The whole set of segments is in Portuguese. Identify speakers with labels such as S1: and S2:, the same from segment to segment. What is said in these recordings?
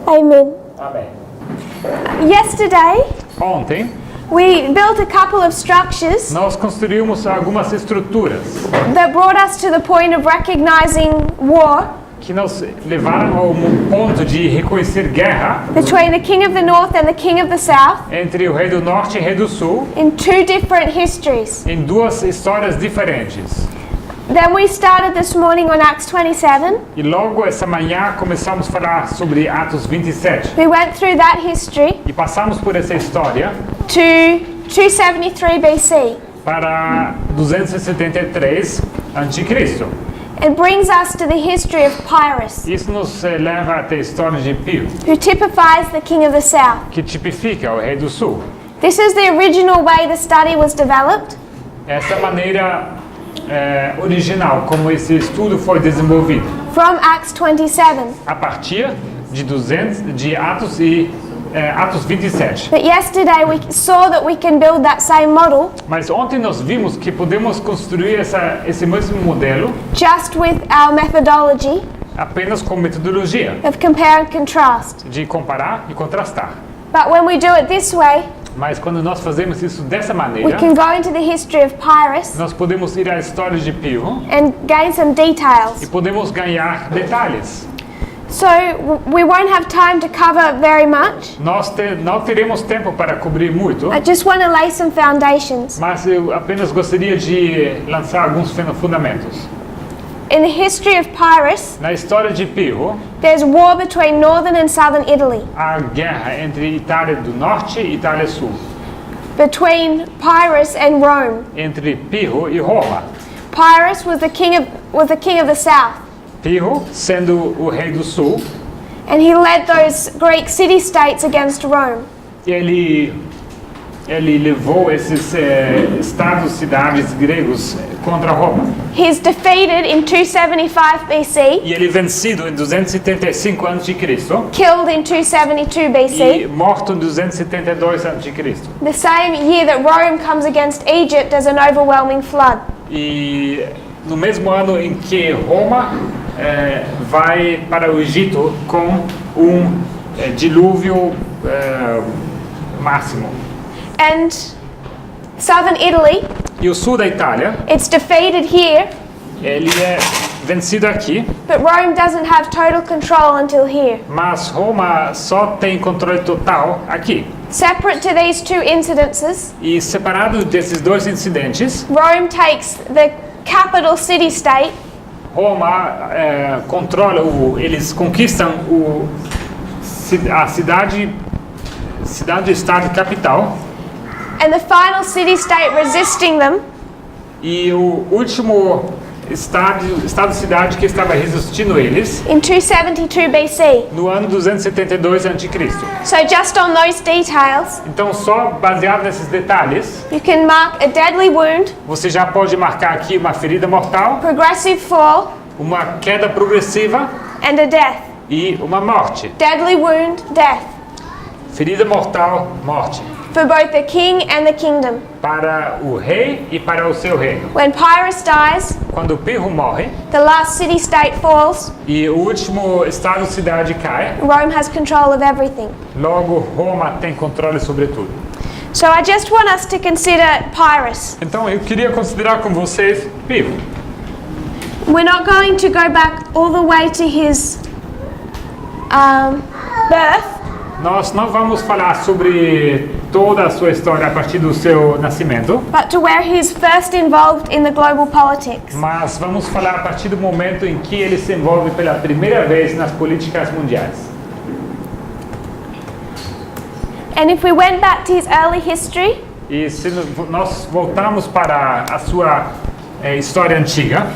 S1: Amen.
S2: Amém.
S1: Yesterday,
S2: Ontem,
S1: we built a couple of structures
S2: nós construímos algumas estruturas
S1: that brought us to the point of recognizing war
S2: que nos levaram ao ponto de reconhecer guerra
S1: between the King of the North and the King of the South
S2: entre o rei do norte e o rei do sul
S1: in two different histories.
S2: em duas histórias diferentes.
S1: Then we started this morning on Acts 27.
S2: E logo essa manhã começamos a falar sobre Atos 27.
S1: We went through that history
S2: E passamos por essa história
S1: to 273 BC.
S2: para 273 a.C.
S1: It brings us to the history of Pyrrhus,
S2: Isso nos leva até a história de Pio,
S1: who typifies the King of the South.
S2: que tipifica o rei do sul.
S1: This is the original way the study was developed.
S2: Essa maneira original como esse estudo foi desenvolvido
S1: From Acts 27.
S2: a partir de Atos 27.
S1: But yesterday we saw that we can build that same model
S2: Mas ontem nós vimos que podemos construir esse mesmo modelo
S1: just with our methodology
S2: apenas com metodologia
S1: of compare and contrast.
S2: de comparar e contrastar.
S1: But when we do it this way,
S2: Mas quando nós fazemos isso dessa
S1: we
S2: maneira,
S1: can go into the history of Pyrrhus
S2: nós podemos ir à história de Pio
S1: and gain some
S2: e
S1: details.
S2: podemos ganhar detalhes.
S1: So we won't have time to cover very much.
S2: Nós não teremos tempo para cobrir muito,
S1: I just want to lay some foundations.
S2: mas eu apenas gostaria de lançar alguns fundamentos.
S1: In the history of Pyrrhus,
S2: Na história de Pio,
S1: there's war between northern and southern Italy,
S2: há guerra entre Itália do Norte e Itália Sul,
S1: between Pyrrhus and Rome.
S2: entre Pio e Roma.
S1: Pyrrhus was the king of the south,
S2: Pio sendo o rei do Sul,
S1: and he led those Greek city-states against Rome.
S2: ele levou esses estados, cidades gregos contra Roma.
S1: He's defeated in 275 BC,
S2: E ele vencido em 275 a.C.
S1: killed in 272
S2: e
S1: BC,
S2: morto em 272 a.C.
S1: the same year that Rome comes against Egypt as an overwhelming flood.
S2: E no mesmo ano em que Roma vai para o Egito com dilúvio máximo.
S1: And southern Italy,
S2: E o sul da Itália,
S1: it's defeated here,
S2: ele é vencido aqui,
S1: but Rome doesn't have total control until here.
S2: mas Roma só tem controle total aqui.
S1: Separate to these two incidences,
S2: E separado desses dois incidentes,
S1: Rome takes the capital city-state
S2: Roma eles conquistam a cidade-estado capital,
S1: and the final city-state resisting them
S2: e o último estado-cidade que estava resistindo eles
S1: in 272 BC.
S2: no ano 272 a.C.
S1: So just on those details,
S2: Então, só baseado nesses detalhes,
S1: you can mark a deadly wound,
S2: você já pode marcar aqui uma ferida mortal,
S1: progressive fall,
S2: uma queda progressiva
S1: and a death.
S2: e uma morte.
S1: Deadly wound, death.
S2: Ferida mortal, morte.
S1: For both the king and the kingdom.
S2: Para o rei e para o seu reino.
S1: When Pyrrhus dies,
S2: Quando Pirro morre
S1: the last city-state falls,
S2: e o último estado-cidade cai,
S1: Rome has control of everything.
S2: logo Roma tem controle sobre tudo.
S1: So I just want us to consider Pyrrhus.
S2: Então eu queria considerar com vocês Pirro.
S1: We're not going to go back all the way to his birth,
S2: Nós não vamos falar sobre toda a sua história a partir do seu nascimento,
S1: but to where he's first involved in the global politics.
S2: mas vamos falar a partir do momento em que ele se envolve pela primeira vez nas políticas mundiais.
S1: And if we went back to his early history,
S2: E se nós voltarmos para a sua história antiga,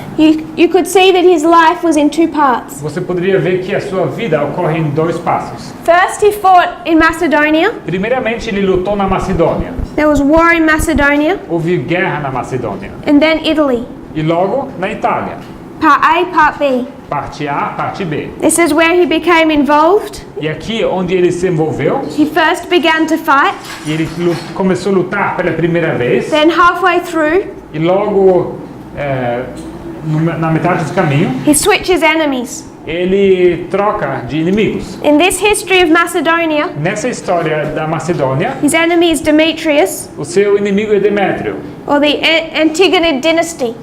S1: you could see that his life was in two parts.
S2: você poderia ver que a sua vida ocorre em dois passos.
S1: First, he fought in Macedonia.
S2: Primeiramente, ele lutou na Macedônia.
S1: There was war in Macedonia,
S2: Houve guerra na Macedônia.
S1: and then Italy.
S2: E logo na Itália.
S1: Part A, Part B.
S2: Parte A, parte B.
S1: This is where he became involved.
S2: E aqui onde ele se envolveu,
S1: He first began to fight,
S2: e ele começou a lutar pela primeira vez,
S1: then halfway through,
S2: e logo na metade do caminho,
S1: he switches enemies.
S2: ele troca de inimigos.
S1: In this history of Macedonia,
S2: Nessa história da Macedônia,
S1: his enemy is Demetrius,
S2: o seu inimigo é Demétrio,
S1: or the Antigonid dynasty.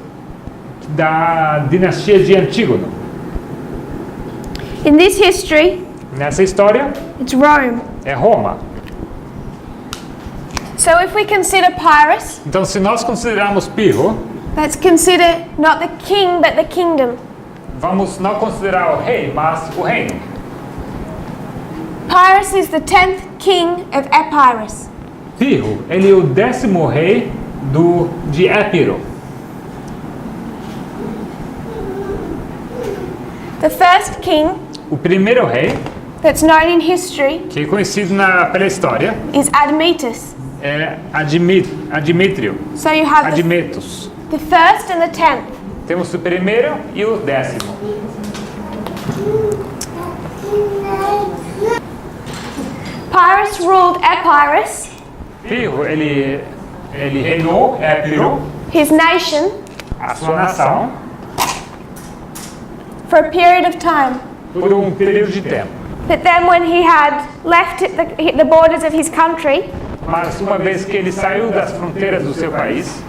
S2: da dinastia de Antígono.
S1: In this history,
S2: Nessa história,
S1: it's Rome.
S2: é Roma.
S1: So if we consider Pyrrhus,
S2: Então, se nós considerarmos Pirro,
S1: let's consider not the king but the kingdom.
S2: vamos não considerar o rei, mas o reino.
S1: Pyrrhus is the 10th king of Epirus.
S2: Pirro, ele é o 10º rei de Épiro.
S1: The first king
S2: O primeiro rei,
S1: that's known in history
S2: que é conhecido na história,
S1: is Admetus.
S2: é Admitrio,
S1: So you have
S2: Admetus.
S1: the first and the 10th.
S2: Temos o primeiro e o 10º.
S1: Pyrrhus ruled Epirus,
S2: Pirro, ele reinou Épiro,
S1: his nation,
S2: a sua nação,
S1: for a period of time.
S2: por período de tempo.
S1: But then when he had left the borders of his country,
S2: Mas uma vez que ele saiu das fronteiras do seu país,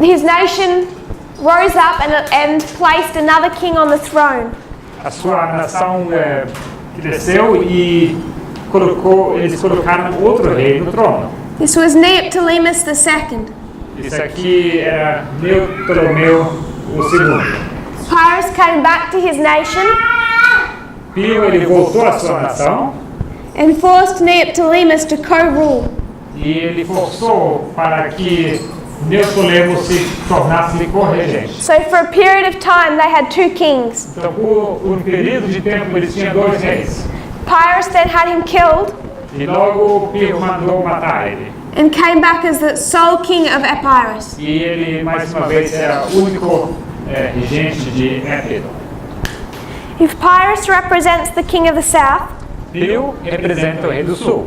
S1: his nation rose up and placed another king on the throne.
S2: a sua nação cresceu e eles colocaram outro rei no trono.
S1: This was Neoptolemus II.
S2: Isso aqui era Ptolomeu II.
S1: Pyrrhus came back to his nation
S2: Pio, ele voltou à sua nação
S1: and forced Neoptolemus to co-rule.
S2: e ele forçou para que Neoptolemo se tornasse corregente.
S1: So for a period of time they had two kings.
S2: Então, por período de tempo, eles tinham 2 reis.
S1: Pyrrhus then had him killed
S2: E logo Pio mandou matar ele.
S1: and came back as the sole king of Epirus.
S2: E ele, mais uma vez, era o único regente de Épiro.
S1: If Pyrrhus represents the king of the south,
S2: Pio representa o rei do sul.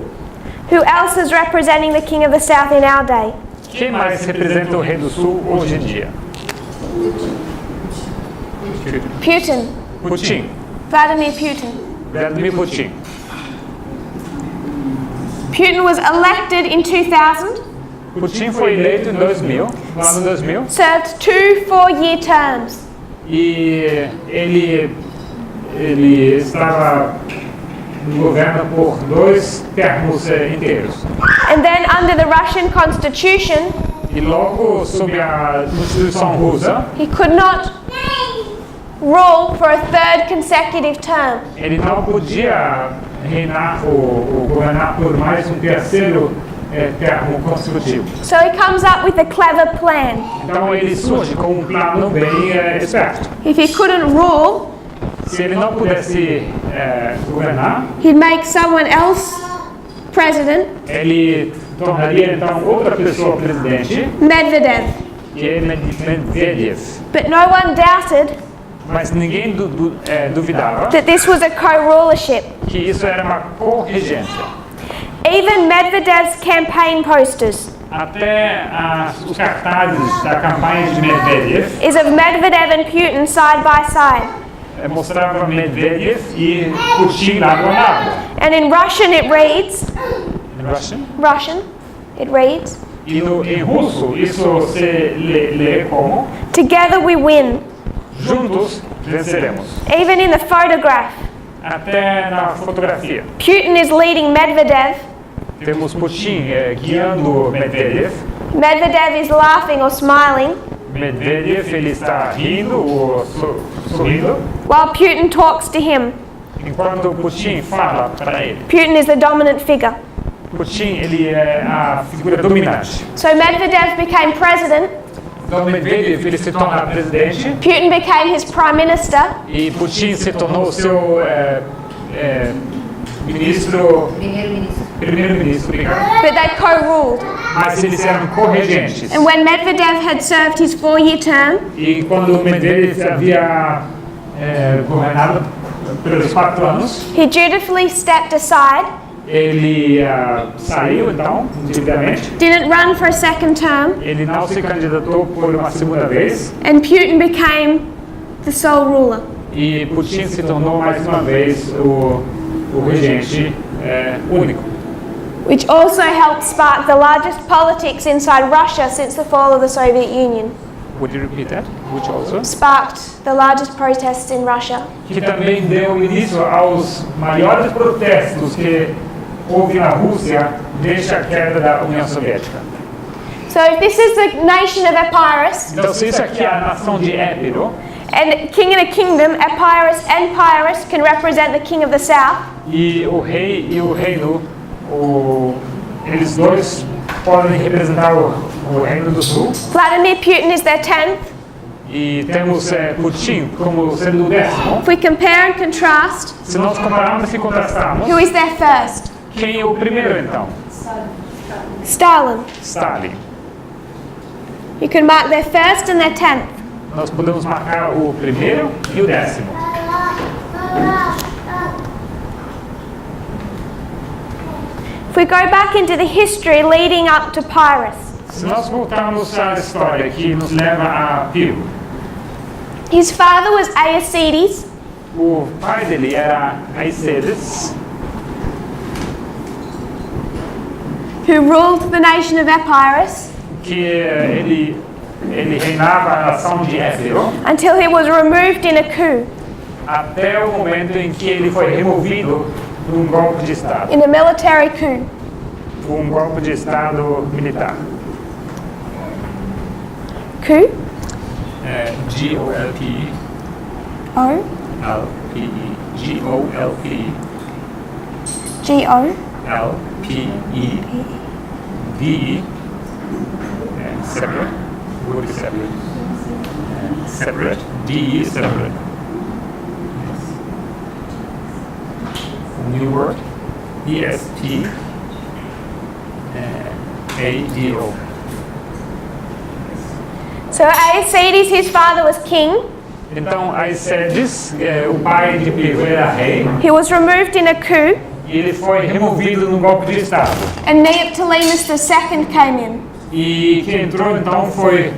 S1: who else is representing the king of the south in our day?
S2: Quem mais representa o rei do sul hoje em dia?
S1: Putin.
S2: Putin.
S1: Vladimir Putin.
S2: Vladimir Putin.
S1: Putin was elected in 2000,
S2: Putin foi eleito em 2000, no ano 2000,
S1: served 2 4-year terms.
S2: e ele estava no governo por 2 termos inteiros.
S1: And then under the Russian constitution,
S2: E logo, sob a Constituição russa,
S1: he could not rule for a 3rd consecutive term.
S2: ele não podia reinar ou governar por mais um terceiro termo consecutivo.
S1: So he comes up with a clever plan.
S2: Então ele surge com um plano bem esperto.
S1: If he couldn't rule,
S2: Se ele não pudesse governar,
S1: he'd make someone else president,
S2: ele tornaria então outra pessoa presidente,
S1: Medvedev.
S2: que é Medvedev.
S1: But no one doubted
S2: Mas ninguém duvidava
S1: that this was a co-rulership.
S2: que isso era uma corregência.
S1: Even Medvedev's campaign posters
S2: Até os cartazes da campanha de Medvedev
S1: is of Medvedev and Putin side by side.
S2: mostrava Medvedev e Putin lado a lado.
S1: And in Russian it reads,
S2: Russian.
S1: it reads,
S2: E em russo isso se lê como
S1: together we win.
S2: juntos venceremos.
S1: Even in the photograph,
S2: Até na fotografia.
S1: Putin is leading Medvedev.
S2: Temos Putin guiando Medvedev.
S1: Medvedev is laughing or smiling,
S2: Medvedev ele está rindo ou sorrindo,
S1: while Putin talks to him.
S2: enquanto Putin fala para ele.
S1: Putin is the dominant figure.
S2: Putin ele é a figura dominante.
S1: So Medvedev became president,
S2: Então Medvedev ele se torna presidente
S1: Putin became his prime minister,
S2: e Putin se tornou seu primeiro-ministro, obrigado.
S1: but they co-ruled.
S2: Mas eles eram corregentes.
S1: And when Medvedev had served his 4-year term,
S2: E quando Medvedev havia governado pelos 4 anos,
S1: he dutifully stepped aside,
S2: ele saiu então, devidamente.
S1: didn't run for a second term,
S2: Ele não se candidatou por uma segunda vez
S1: and Putin became the sole ruler.
S2: e Putin se tornou mais uma vez o regente único.
S1: Which also helped spark the largest politics inside Russia since the fall of the Soviet Union.
S2: Would you repeat that? Which also?
S1: Sparked the largest protests in Russia.
S2: Que também deu início aos maiores protestos que houve na Rússia desde a queda da União Soviética.
S1: So if this is the nation of Epirus,
S2: Então, se isso aqui é a nação de Épiro,
S1: and king in a kingdom, Epirus and Pyrrhus can represent the king of the south,
S2: e o rei e o reino, eles dois podem representar o reino do sul,
S1: Vladimir Putin is their 10th.
S2: e temos Putin como sendo o 10º.
S1: If we compare and contrast,
S2: Se nós compararmos e contrastarmos,
S1: who is their first?
S2: quem é o primeiro então?
S1: Stalin.
S2: Stalin.
S1: You can mark their first and their 10th.
S2: Nós podemos marcar o primeiro e o 10º.
S1: If we go back into the history leading up to Pyrrhus,
S2: Se nós voltarmos à história que nos leva a Pio,
S1: his father was Aeacides,
S2: o pai dele era Aicedes,
S1: who ruled the nation of Epirus
S2: que ele reinava a nação de Épiro,
S1: until he was removed in a coup,
S2: até o momento em que ele foi removido num golpe de Estado,
S1: in a military coup.
S2: golpe de Estado militar.
S1: Coup?
S2: G-O-L-P-E,
S1: O?
S2: L-P-E, G-O-L-P-E,
S1: G-O?
S2: L-P-E-D-E, separate, would be separate, separate, D-E is separate. New word, E-S-T-A-D-O.
S1: So Aeacides, his father was king.
S2: Então, Aicedes, o pai de Pio, era rei,
S1: He was removed in a coup,
S2: e ele foi removido num golpe de Estado.
S1: and Neoptolemus II came in.
S2: E quem entrou então foi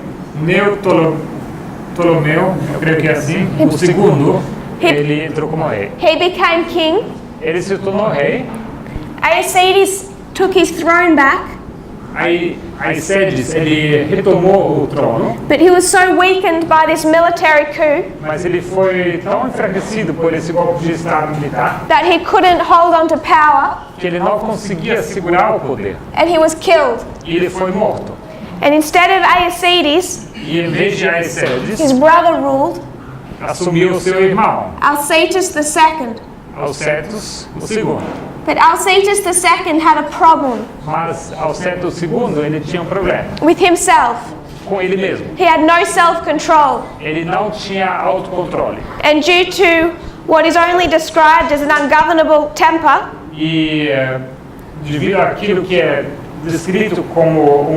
S2: Ptolomeu, eu creio que é assim, o segundo, ele entrou como rei.
S1: He became king.
S2: Ele se tornou rei,
S1: Aeacides took his throne back,
S2: aí Aicedes, ele retomou o trono,
S1: but he was so weakened by this military coup
S2: mas ele foi tão enfraquecido por esse golpe de Estado militar
S1: that he couldn't hold on to power,
S2: que ele não conseguia segurar o poder.
S1: and he was killed.
S2: E ele foi morto.
S1: And instead of Aeacides,
S2: E em vez de
S1: his
S2: Aicedes,
S1: brother ruled,
S2: assumiu o seu irmão,
S1: Alcetus II.
S2: Alcetus o segundo.
S1: But Alcetus II had a problem
S2: Mas Alcetus II, ele tinha um problema
S1: with himself.
S2: com ele mesmo.
S1: He had no self-control.
S2: Ele não tinha autocontrole.
S1: And due to what is only described as an ungovernable temper,
S2: E devido àquilo que é descrito como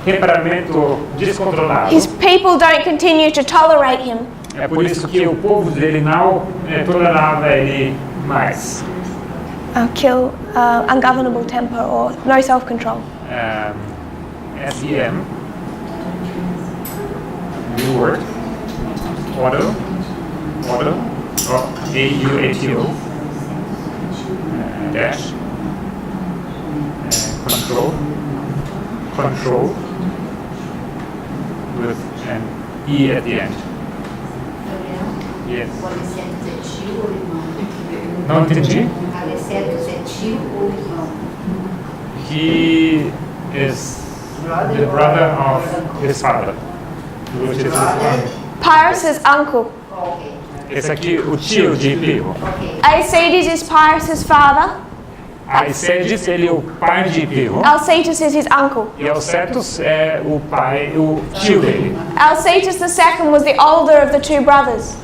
S2: temperamento descontrolado,
S1: his people don't continue to tolerate him.
S2: é por isso que o povo dele não tolerava ele mais.
S1: Ungovernable temper or no self-control.
S2: S-E-M, new word, auto, A-U-A-T-O, dash, control, with an E at the end. Yes.
S3: O Alexandre é tio ou irmão?
S2: Não entendi.
S3: Alexandre é tio ou irmão?
S2: He is the brother of his father, which is his father.
S1: Pyrrhus' uncle.
S3: Ok.
S2: Esse aqui, o tio de Pio.
S3: Ok.
S1: Aeacides is Pyrrhus' father.
S2: Aicedes, ele é o pai de Pio.
S1: Alcetus is his uncle.
S2: E Alcetus é o tio dele.
S1: Alcetus II was the older of the two brothers,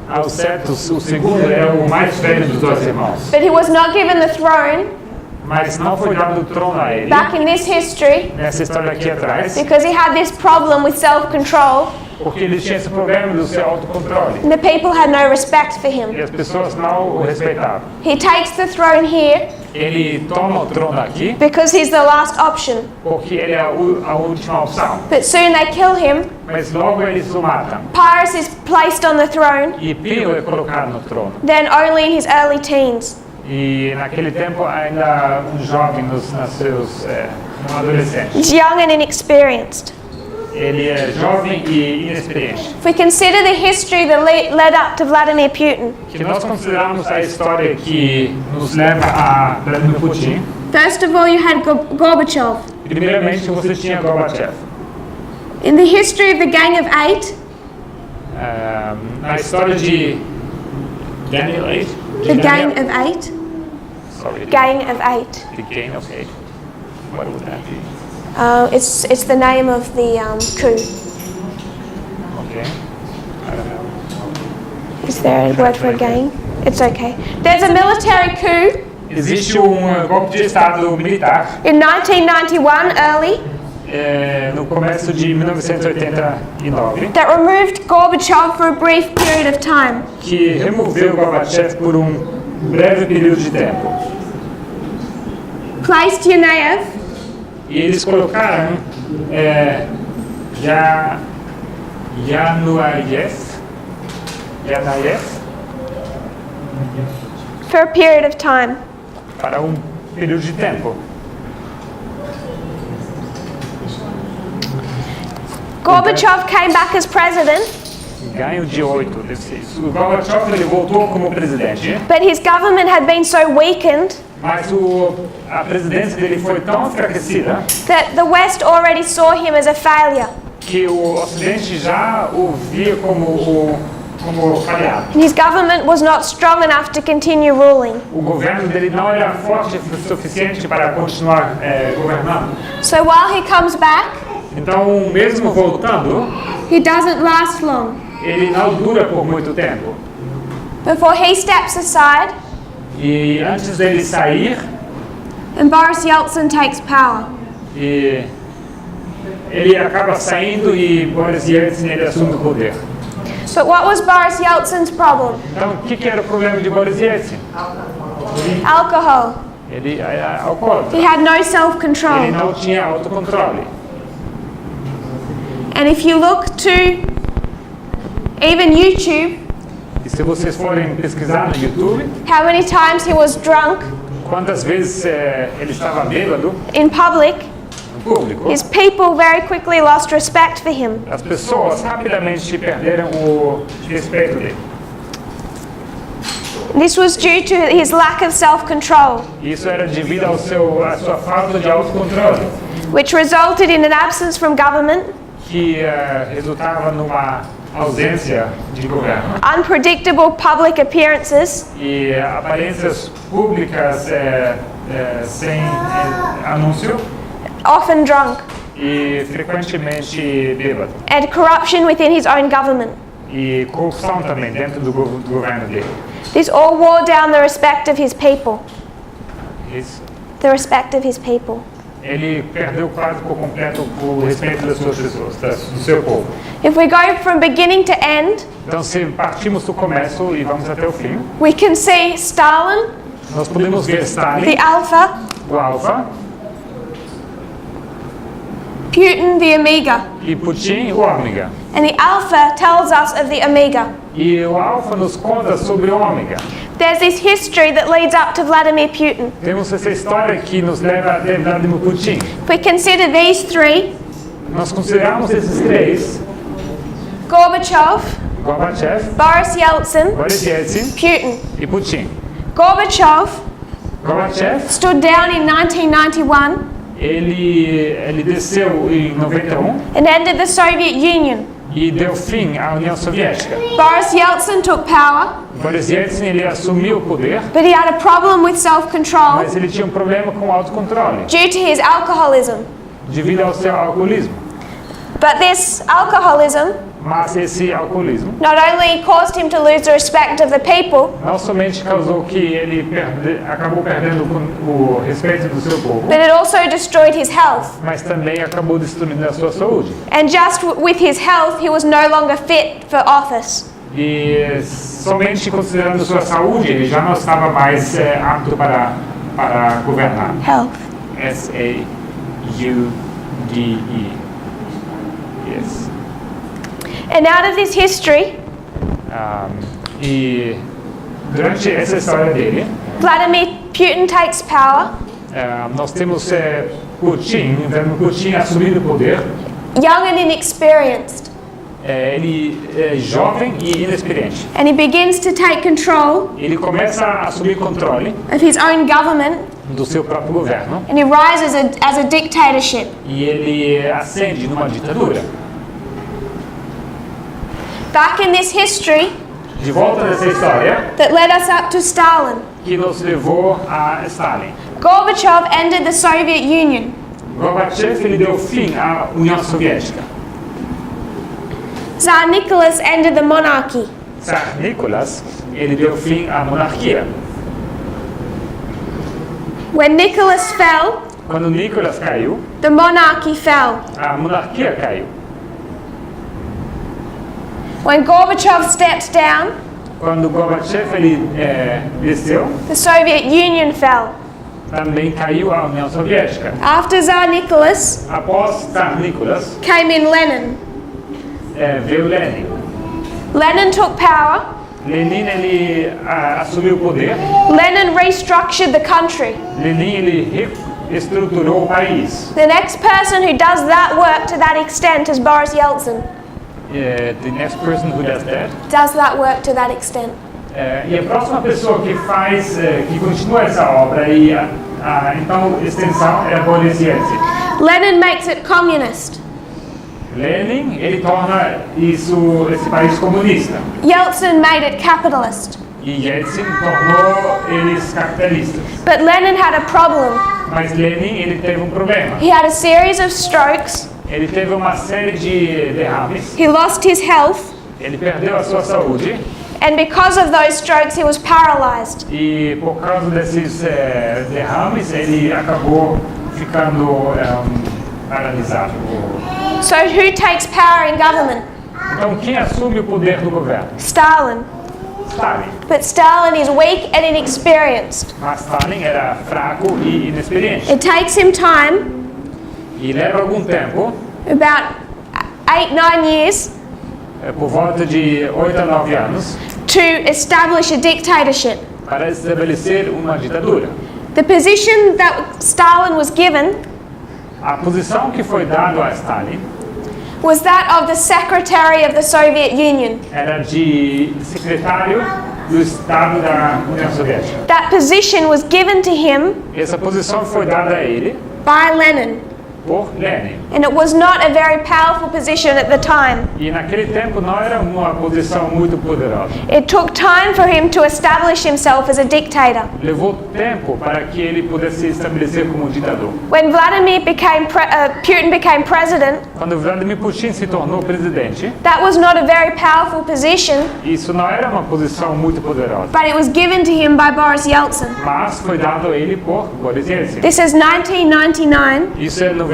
S2: Alcetus, o segundo, é o mais velho dos dois irmãos.
S1: but he was not given the throne
S2: Mas não foi dado o trono a ele.
S1: back in this history
S2: Nessa história aqui atrás,
S1: because he had this problem with self-control.
S2: porque ele tinha esse problema do seu autocontrole.
S1: And the people had no respect for
S2: E
S1: him.
S2: as pessoas não o respeitavam.
S1: He takes the throne here
S2: Ele toma o trono aqui
S1: because he's the last option.
S2: porque ele é a última opção.
S1: But soon they kill him.
S2: Mas logo eles o matam.
S1: Pyrrhus is placed on the throne,
S2: E Pio é colocado no trono.
S1: then only in his early teens.
S2: E naquele tempo ainda jovem, um adolescente.
S1: He's young and inexperienced.
S2: Ele é jovem e inexperiente.
S1: If we consider the history that led up to Vladimir Putin,
S2: Que nós consideramos a história que nos leva a Vladimir Putin.
S1: first of all you had Gorbachev.
S2: Primeiramente você tinha Gorbachev.
S1: In the history of the Gang of Eight,
S2: Na história de Daniel 8.
S1: the Gang of Eight,
S2: Sorry.
S1: Gang of Eight.
S2: The Gang of 8. What would that be?
S1: It's the name of the coup.
S2: Okay. I don't know.
S1: Is there a word for a gang? It's okay. There's a military coup
S2: Existe golpe de estado militar
S1: in 1991 early
S2: no começo de 1989
S1: that removed Gorbachev for a brief period of time.
S2: que removeu Gorbachev por breve período de tempo.
S1: Placed Yanayev
S2: E eles colocaram Yanayev
S1: for a period of time.
S2: para período de tempo.
S1: Gorbachev came back as president,
S2: Ganho de 8 desse. O Gorbachev ele voltou como presidente,
S1: but his government had been so weakened
S2: mas a presidência dele foi tão enfraquecida
S1: that the West already saw him as a failure.
S2: que o Ocidente já o via como falhado.
S1: And his government was not strong enough to continue ruling.
S2: O governo dele não era forte o suficiente para continuar governando.
S1: So while he comes back,
S2: Então, mesmo voltando,
S1: he doesn't last long.
S2: ele não dura por muito tempo.
S1: Before he steps aside
S2: E antes dele sair,
S1: and Boris Yeltsin takes power.
S2: e ele acaba saindo e Boris Yeltsin ele assume o poder.
S1: But what was Boris Yeltsin's problem?
S2: Então, o que era o problema de Boris Yeltsin?
S1: Alcohol.
S2: Ele era alcoólatra.
S1: He had no
S2: Ele
S1: self-control.
S2: não tinha autocontrole.
S1: And if you look to even YouTube,
S2: E se vocês forem pesquisar no YouTube,
S1: how many times he was drunk
S2: quantas vezes ele estava bêbado
S1: in public,
S2: no público,
S1: his people very quickly lost respect for him.
S2: as pessoas rapidamente perderam o respeito dele.
S1: This was due to his lack of self-control,
S2: Isso era devido à sua falta de autocontrole,
S1: which resulted in an absence from government,
S2: que resultava numa ausência de governo
S1: unpredictable public appearances,
S2: e aparências públicas sem anúncio
S1: often drunk,
S2: e frequentemente bêbado.
S1: and corruption within his own government.
S2: E corrupção também dentro do governo dele.
S1: This all wore down the respect of his people.
S2: Isso.
S1: The respect of his people.
S2: Ele perdeu quase por completo o respeito das suas pessoas, do seu povo.
S1: If we go from beginning to end,
S2: Então, se partimos do começo e vamos até o fim,
S1: we can see Stalin,
S2: nós podemos ver
S1: the
S2: Stalin,
S1: Alpha,
S2: o Alfa,
S1: Putin, the Omega.
S2: e Putin, o Ômega.
S1: And the Alpha tells us of the Omega.
S2: E o Alfa nos conta sobre o Ômega.
S1: There's this history that leads up to Vladimir Putin.
S2: Temos essa história que nos leva até Vladimir Putin.
S1: If we consider these three,
S2: Nós consideramos esses três,
S1: Gorbachev,
S2: Gorbachev,
S1: Boris Yeltsin,
S2: Boris Yeltsin
S1: Putin.
S2: e Putin.
S1: Gorbachev
S2: Gorbachev,
S1: stood down in 1991
S2: ele desceu em 91
S1: and ended the Soviet Union.
S2: e deu fim à União Soviética.
S1: Boris Yeltsin took power,
S2: Boris Yeltsin ele assumiu o poder,
S1: but he had a problem with self-control
S2: mas ele tinha problema com o autocontrole,
S1: due to his alcoholism.
S2: devido ao seu alcoolismo.
S1: But this alcoholism
S2: Mas esse alcoolismo
S1: not only caused him to lose the respect of the people,
S2: não somente causou que ele acabou perdendo o respeito do seu povo,
S1: but it also destroyed his health.
S2: mas também acabou destruindo a sua saúde.
S1: And just with his health, he was no longer fit for office.
S2: E somente considerando sua saúde, ele já não estava mais apto para governar.
S1: Health.
S2: S-A-U-D-E. Yes.
S1: And out of this history,
S2: E durante essa história dele,
S1: Vladimir Putin takes power,
S2: nós temos Putin assumindo o poder.
S1: young and inexperienced,
S2: Ele é jovem e inexperiente.
S1: and he begins to take control
S2: Ele começa a assumir controle
S1: of his own government,
S2: do seu próprio governo
S1: and he rises as a dictatorship.
S2: e ele ascende numa ditadura.
S1: Back in this history
S2: De volta nessa história
S1: that led us up to Stalin,
S2: que nos levou a Stalin.
S1: Gorbachev ended the Soviet Union.
S2: Gorbachev ele deu fim à União Soviética.
S1: Tsar Nicholas ended the monarchy.
S2: Tsar Nicholas ele deu fim à monarquia.
S1: When Nicholas fell,
S2: Quando Nicholas caiu,
S1: the monarchy fell.
S2: a monarquia caiu.
S1: When Gorbachev stepped down,
S2: Quando Gorbachev ele desceu,
S1: the Soviet Union fell.
S2: também caiu a União Soviética.
S1: After Tsar Nicholas
S2: Após Tsar Nicholas,
S1: came in Lenin.
S2: veio Lenin.
S1: Lenin took power.
S2: Lenin ele assumiu o poder.
S1: Lenin restructured the country.
S2: Lenin ele reestruturou o país.
S1: The next person who does that work to that extent is Boris Yeltsin.
S2: The next person who does that.
S1: Does that work to that extent.
S2: E a próxima pessoa que faz, que continua essa obra e então extensão é Boris Yeltsin.
S1: Lenin makes it communist.
S2: Lenin ele torna esse país comunista.
S1: Yeltsin made it capitalist.
S2: E Yeltsin tornou eles capitalistas.
S1: But Lenin had a problem.
S2: Mas Lenin ele teve um problema.
S1: He had a series of strokes.
S2: Ele teve uma série de derrames.
S1: He lost his health.
S2: Ele perdeu a sua saúde.
S1: And because of those strokes, he was paralyzed.
S2: E por causa desses derrames, ele acabou ficando paralisado.
S1: So who takes power in government?
S2: Então, quem assume o poder do governo?
S1: Stalin.
S2: Stalin.
S1: But Stalin is weak and inexperienced.
S2: Mas Stalin era fraco e inexperiente.
S1: It takes him time,
S2: E leva algum tempo,
S1: about 8-9 years,
S2: por volta de 8 a 9 anos,
S1: to establish a dictatorship.
S2: para estabelecer uma ditadura.
S1: The position that Stalin was given
S2: A posição que foi dada a Stalin
S1: was that of the Secretary of the Soviet Union.
S2: era de secretário do Estado da União Soviética.
S1: That position was given to him
S2: Essa posição foi dada a ele
S1: by Lenin,
S2: por Lenin.
S1: and it was not a very powerful position at the time.
S2: E naquele tempo não era uma posição muito poderosa.
S1: It took time for him to establish himself as a dictator.
S2: Levou tempo para que ele pudesse se estabelecer como ditador.
S1: When Putin became president,
S2: Quando Vladimir Putin se tornou presidente,
S1: that was not a very powerful position,
S2: isso não era uma posição muito poderosa,
S1: but it was given to him by Boris Yeltsin.
S2: mas foi dado a ele por Boris Yeltsin.
S1: This is 1999,
S2: Isso é no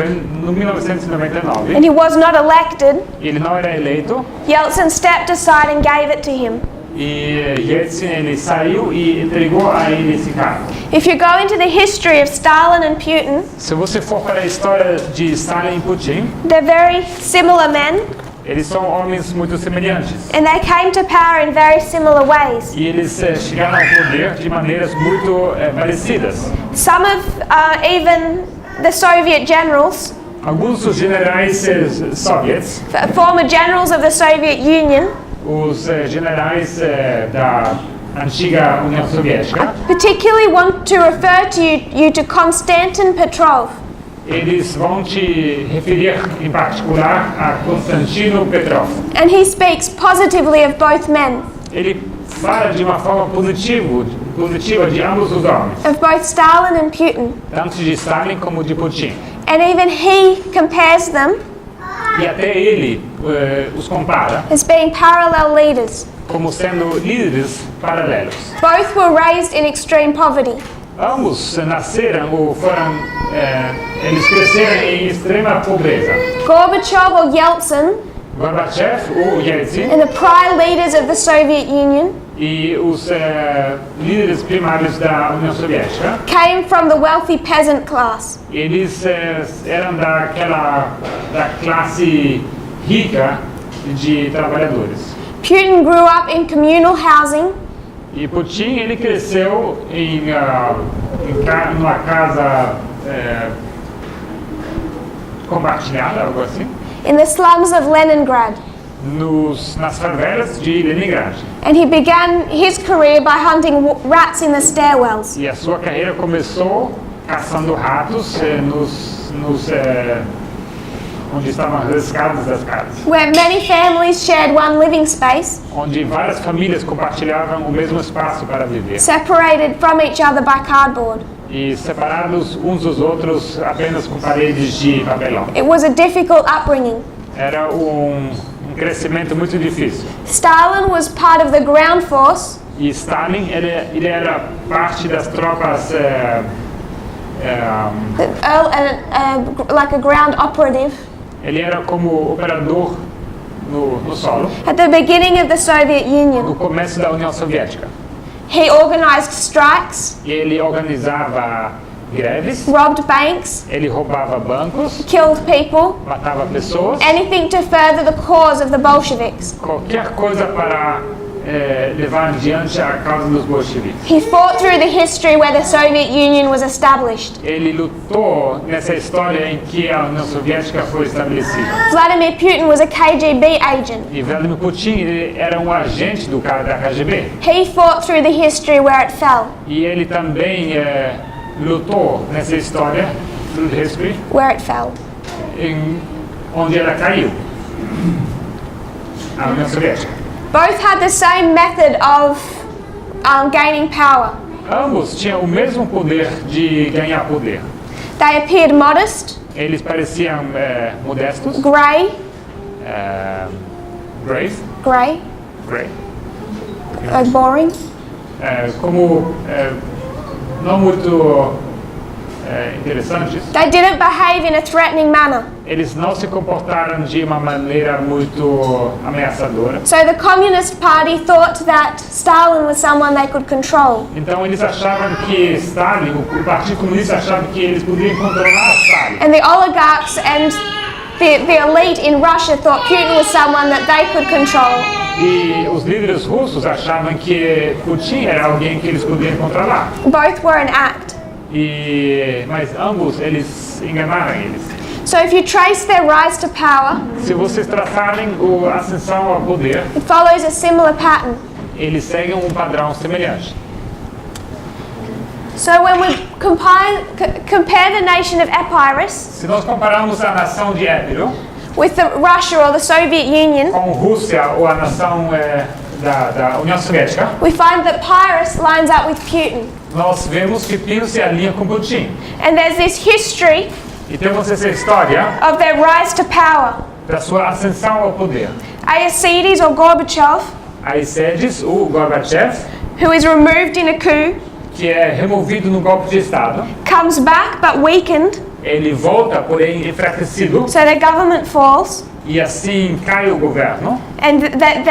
S2: 1999.
S1: and he was not elected.
S2: Ele não era eleito
S1: Yeltsin stepped aside and gave it to him.
S2: e Yeltsin ele saiu e entregou a ele esse cargo.
S1: If you go into the history of Stalin and Putin,
S2: Se você for para a história de Stalin e Putin,
S1: they're very similar men,
S2: eles são homens muito semelhantes.
S1: and they came to power in very similar ways.
S2: E eles chegaram ao poder de maneiras muito parecidas.
S1: Some of even the Soviet generals,
S2: Alguns dos generais soviets,
S1: former generals of the Soviet Union,
S2: os generais da antiga União Soviética,
S1: particularly want to refer to you to Konstantin Petrov.
S2: eles vão te referir em particular a Konstantino Petrov.
S1: And he speaks positively of both men,
S2: Ele fala de uma forma positiva de ambos os homens,
S1: of both Stalin and Putin.
S2: tanto de Stalin como de Putin.
S1: And even he compares them
S2: E até ele os compara
S1: as being parallel leaders.
S2: como sendo líderes paralelos.
S1: Both were raised in extreme poverty.
S2: Ambos nasceram ou foram, eles cresceram em extrema pobreza.
S1: Gorbachev or Yeltsin
S2: Gorbachev, ou Yeltsin,
S1: and the prior leaders of the Soviet Union
S2: e os líderes primários da União Soviética,
S1: came from the wealthy peasant class.
S2: eles eram da classe rica de trabalhadores.
S1: Putin grew up in communal housing
S2: E Putin, ele cresceu numa casa compartilhada, algo assim,
S1: in the slums of Leningrad,
S2: nas favelas de Leningrad.
S1: and he began his career by hunting rats in the stairwells.
S2: E a sua carreira começou caçando ratos onde estavam as escadas das casas,
S1: Where many families shared one living space,
S2: onde várias famílias compartilhavam o mesmo espaço para viver
S1: separated from each other by cardboard.
S2: e separados uns dos outros apenas com paredes de papelão.
S1: It was a difficult upbringing.
S2: Era um crescimento muito difícil.
S1: Stalin was part of the ground force
S2: E Stalin, ele era parte das tropas
S1: like a ground operative
S2: ele era como operador no solo,
S1: at the beginning of the Soviet Union.
S2: no começo da União Soviética.
S1: He organized strikes,
S2: E ele organizava greves,
S1: robbed banks,
S2: ele roubava bancos,
S1: killed people,
S2: matava pessoas,
S1: anything to further the cause of the Bolsheviks.
S2: qualquer coisa para levar adiante a causa dos bolcheviques.
S1: He fought through the history where the Soviet Union was established.
S2: Ele lutou nessa história em que a União Soviética foi estabelecida.
S1: Vladimir Putin was a KGB agent.
S2: E Vladimir Putin, ele era um agente da KGB.
S1: He fought through the history where it fell,
S2: E ele também lutou nessa história, through history,
S1: where it fell.
S2: onde ela caiu, a União Soviética.
S1: Both had the same method of gaining power.
S2: Ambos tinham o mesmo poder de ganhar poder.
S1: They appeared modest,
S2: Eles pareciam modestos,
S1: grey,
S2: grave,
S1: boring,
S2: como não muito interessantes.
S1: They didn't behave in a threatening manner.
S2: Eles não se comportaram de uma maneira muito ameaçadora.
S1: So the Communist Party thought that Stalin was someone they could control.
S2: Então eles achavam que Stalin, o Partido Comunista achava que eles poderiam controlar Stalin.
S1: And the oligarchs and the elite in Russia thought Putin was someone that they could control.
S2: E os líderes russos achavam que Putin era alguém que eles poderiam controlar.
S1: Both were an act.
S2: Mas ambos eles enganaram eles.
S1: So if you trace their rise to power,
S2: Se vocês traçarem a ascensão ao poder,
S1: it follows a similar pattern.
S2: eles seguem um padrão semelhante.
S1: So when we compare the nation of Epirus
S2: Se nós compararmos a nação de Épiro
S1: with the Russia or the Soviet Union,
S2: com Rússia ou a nação da União Soviética,
S1: we find that Pyrrhus lines up with Putin.
S2: nós vemos que Piro se alinha com Putin.
S1: And there's this history
S2: E temos essa história
S1: of their rise to power.
S2: da sua ascensão ao poder.
S1: Aecides or Gorbachev,
S2: Aecides, o Gorbachev,
S1: who is removed in a coup,
S2: que é removido no golpe de Estado,
S1: comes back but weakened,
S2: ele volta, porém enfraquecido,
S1: so their government falls,
S2: e assim cai o governo,
S1: and that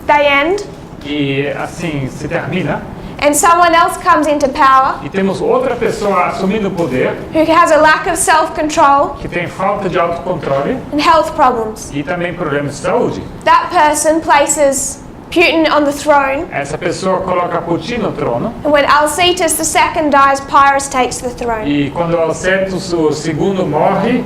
S1: they end,
S2: e assim se termina.
S1: and someone else comes into power
S2: E temos outra pessoa assumindo o poder,
S1: who has a lack of self-control
S2: que tem falta de autocontrole
S1: and health problems.
S2: e também problemas de saúde.
S1: That person places Putin on the throne,
S2: Essa pessoa coloca Putin no trono,
S1: and when Alcetus II dies, Pyrrhus takes the throne.
S2: e quando Alcetus II morre,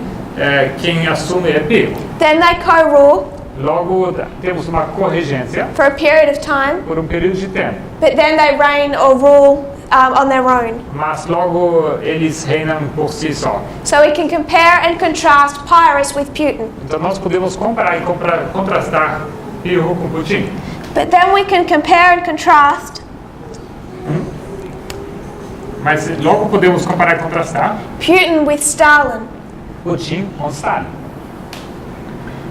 S2: quem assume é Piro.
S1: Then they co-rule
S2: Logo, temos uma corregência
S1: for a period of time,
S2: por um período de tempo.
S1: but then they reign or rule on their own.
S2: Mas logo eles reinam por si só.
S1: So we can compare and contrast Pyrrhus with Putin.
S2: Então nós podemos comparar e contrastar Piro com Putin.
S1: But then we can compare and contrast
S2: Mas logo podemos comparar e contrastar
S1: Putin with Stalin.
S2: Putin com Stalin.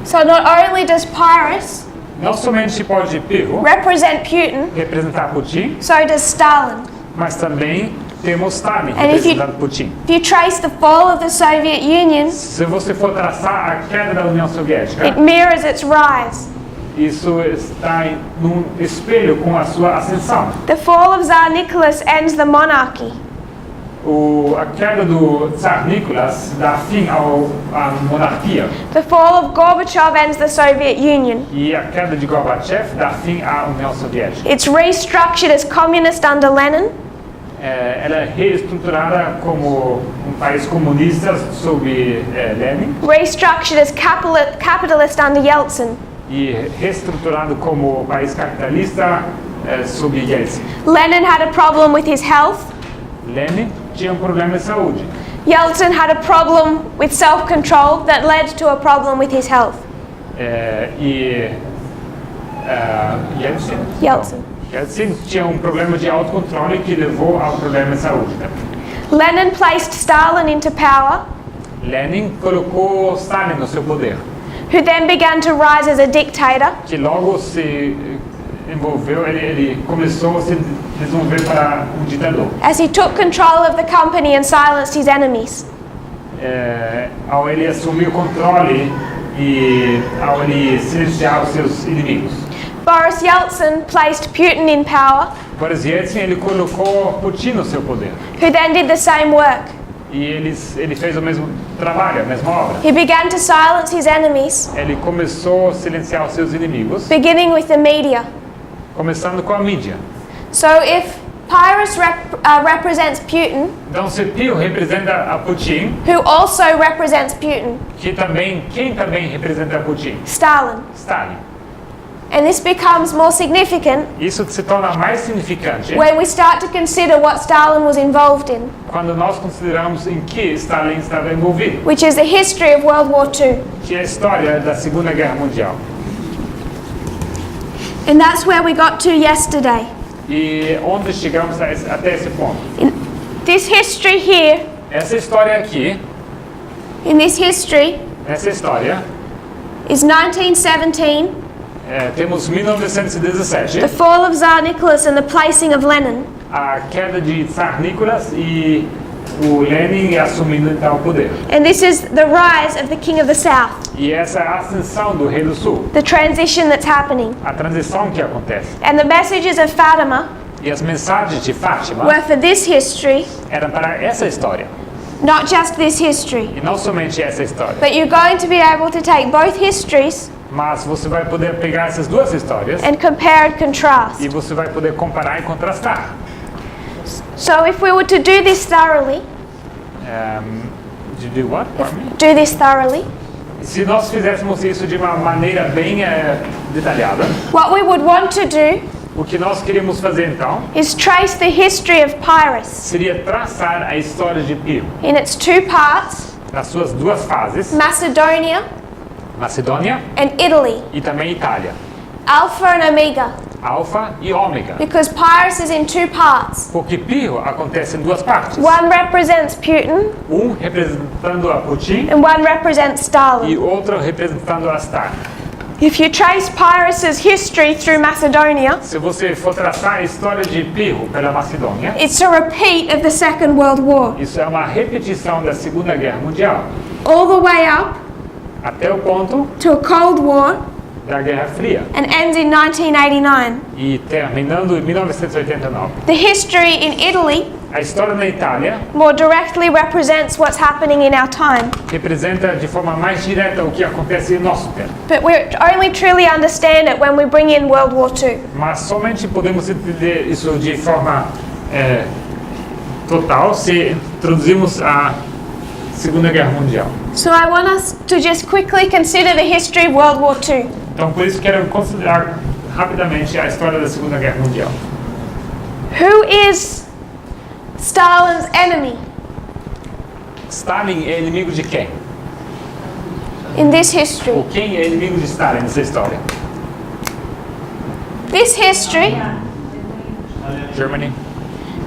S1: So not only does Pyrrhus
S2: Não somente pode Pirro
S1: represent Putin,
S2: representar Putin,
S1: so does Stalin.
S2: mas também temos Stalin
S1: And if
S2: representando Putin.
S1: you trace the fall of the Soviet Union,
S2: Se você for traçar a queda da União Soviética,
S1: it mirrors its rise.
S2: isso está num espelho com a sua ascensão.
S1: The fall of Tsar Nicholas ends the monarchy.
S2: A queda do Tsar Nicholas dá fim à monarquia.
S1: The fall of Gorbachev ends the Soviet Union.
S2: E a queda de Gorbachev dá fim à União Soviética.
S1: It's restructured as communist under Lenin.
S2: Ela é reestruturada como um país comunista sob Lenin
S1: Restructured as capitalist under Yeltsin.
S2: e reestruturado como país capitalista sob Yeltsin.
S1: Lenin had a problem with his health.
S2: Lenin tinha um problema de saúde.
S1: Yeltsin had a problem with self-control that led to a problem with his health. Yeltsin.
S2: Yeltsin tinha um problema de autocontrole que levou ao problema de saúde também.
S1: Lenin placed Stalin into power,
S2: Lenin colocou Stalin no seu poder,
S1: who then began to rise as a dictator.
S2: que logo se envolveu, ele começou a se desenvolver para um ditador.
S1: As he took control of the company and silenced his enemies.
S2: Ao ele assumir o controle e ao ele silenciar os seus inimigos.
S1: Boris Yeltsin placed Putin in power,
S2: Boris Yeltsin, ele colocou Putin no seu poder.
S1: who then did the same work.
S2: E ele fez o mesmo trabalho, a mesma obra.
S1: He began to silence his enemies,
S2: Ele começou a silenciar os seus inimigos,
S1: beginning with the media.
S2: começando com a mídia.
S1: So if Pyrrhus represents Putin,
S2: Então, se Pio representa a Putin,
S1: who also represents Putin?
S2: quem também representa Putin?
S1: Stalin.
S2: Stalin.
S1: And this becomes more significant
S2: Isso se torna mais significante
S1: when we start to consider what Stalin was involved in,
S2: quando nós consideramos em que Stalin estava envolvido,
S1: which is the history of World War II.
S2: que é a história da Segunda Guerra Mundial.
S1: And that's where we got to yesterday.
S2: E onde chegamos até esse ponto?
S1: This history here,
S2: Essa história aqui,
S1: in this history,
S2: essa história,
S1: is 1917,
S2: temos 1917,
S1: the fall of Tsar Nicholas and the placing of Lenin.
S2: a queda de Tsar Nicholas e o Lenin assumindo então o poder.
S1: And this is the rise of the King of the South,
S2: E essa é a ascensão do Rei do Sul,
S1: the transition that's happening.
S2: a transição que acontece.
S1: And the messages of Fatima
S2: E as mensagens de Fátima
S1: were for this history,
S2: eram para essa história,
S1: not just this history.
S2: e não somente essa história.
S1: But you're going to be able to take both histories
S2: Mas você vai poder pegar essas duas histórias
S1: and compare and contrast.
S2: e você vai poder comparar e contrastar.
S1: So if we were to do this thoroughly,
S2: De do what? Pardon me?
S1: do this thoroughly,
S2: Se nós fizéssemos isso de uma maneira bem detalhada,
S1: what we would want to do
S2: o que nós queríamos fazer então
S1: is trace the history of Pyrrhus
S2: seria traçar a história de Pio
S1: in its two parts,
S2: nas suas duas fases,
S1: Macedonia
S2: Macedônia
S1: and Italy,
S2: e também Itália,
S1: Alpha and Omega,
S2: Alfa e Ômega,
S1: because Pyrrhus is in two parts.
S2: porque Pio acontece em duas partes,
S1: One represents Putin
S2: representando a Putin
S1: and one represents
S2: e
S1: Stalin.
S2: outro representando a Stalin.
S1: If you trace Pyrrhus's history through Macedonia,
S2: Se você for traçar a história de Pirro pela Macedônia,
S1: it's a repeat of the Second World War,
S2: isso é uma repetição da Segunda Guerra Mundial,
S1: all the way up
S2: até o ponto
S1: to a Cold War
S2: da Guerra Fria
S1: and ends in 1989.
S2: e terminando em 1989.
S1: The history in Italy
S2: A história na Itália
S1: more directly represents what's happening in our time,
S2: representa de forma mais direta o que acontece em nosso tempo,
S1: but we only truly understand it when we bring in World War II.
S2: mas somente podemos entender isso de forma total se introduzirmos a Segunda Guerra Mundial.
S1: So I want us to just quickly consider the history of World War II.
S2: Então, por isso quero considerar rapidamente a história da Segunda Guerra Mundial.
S1: Who is Stalin's enemy
S2: Stalin é inimigo de quem?
S1: in this history?
S2: Ou quem é inimigo de Stalin nessa história?
S1: This history,
S2: Germany.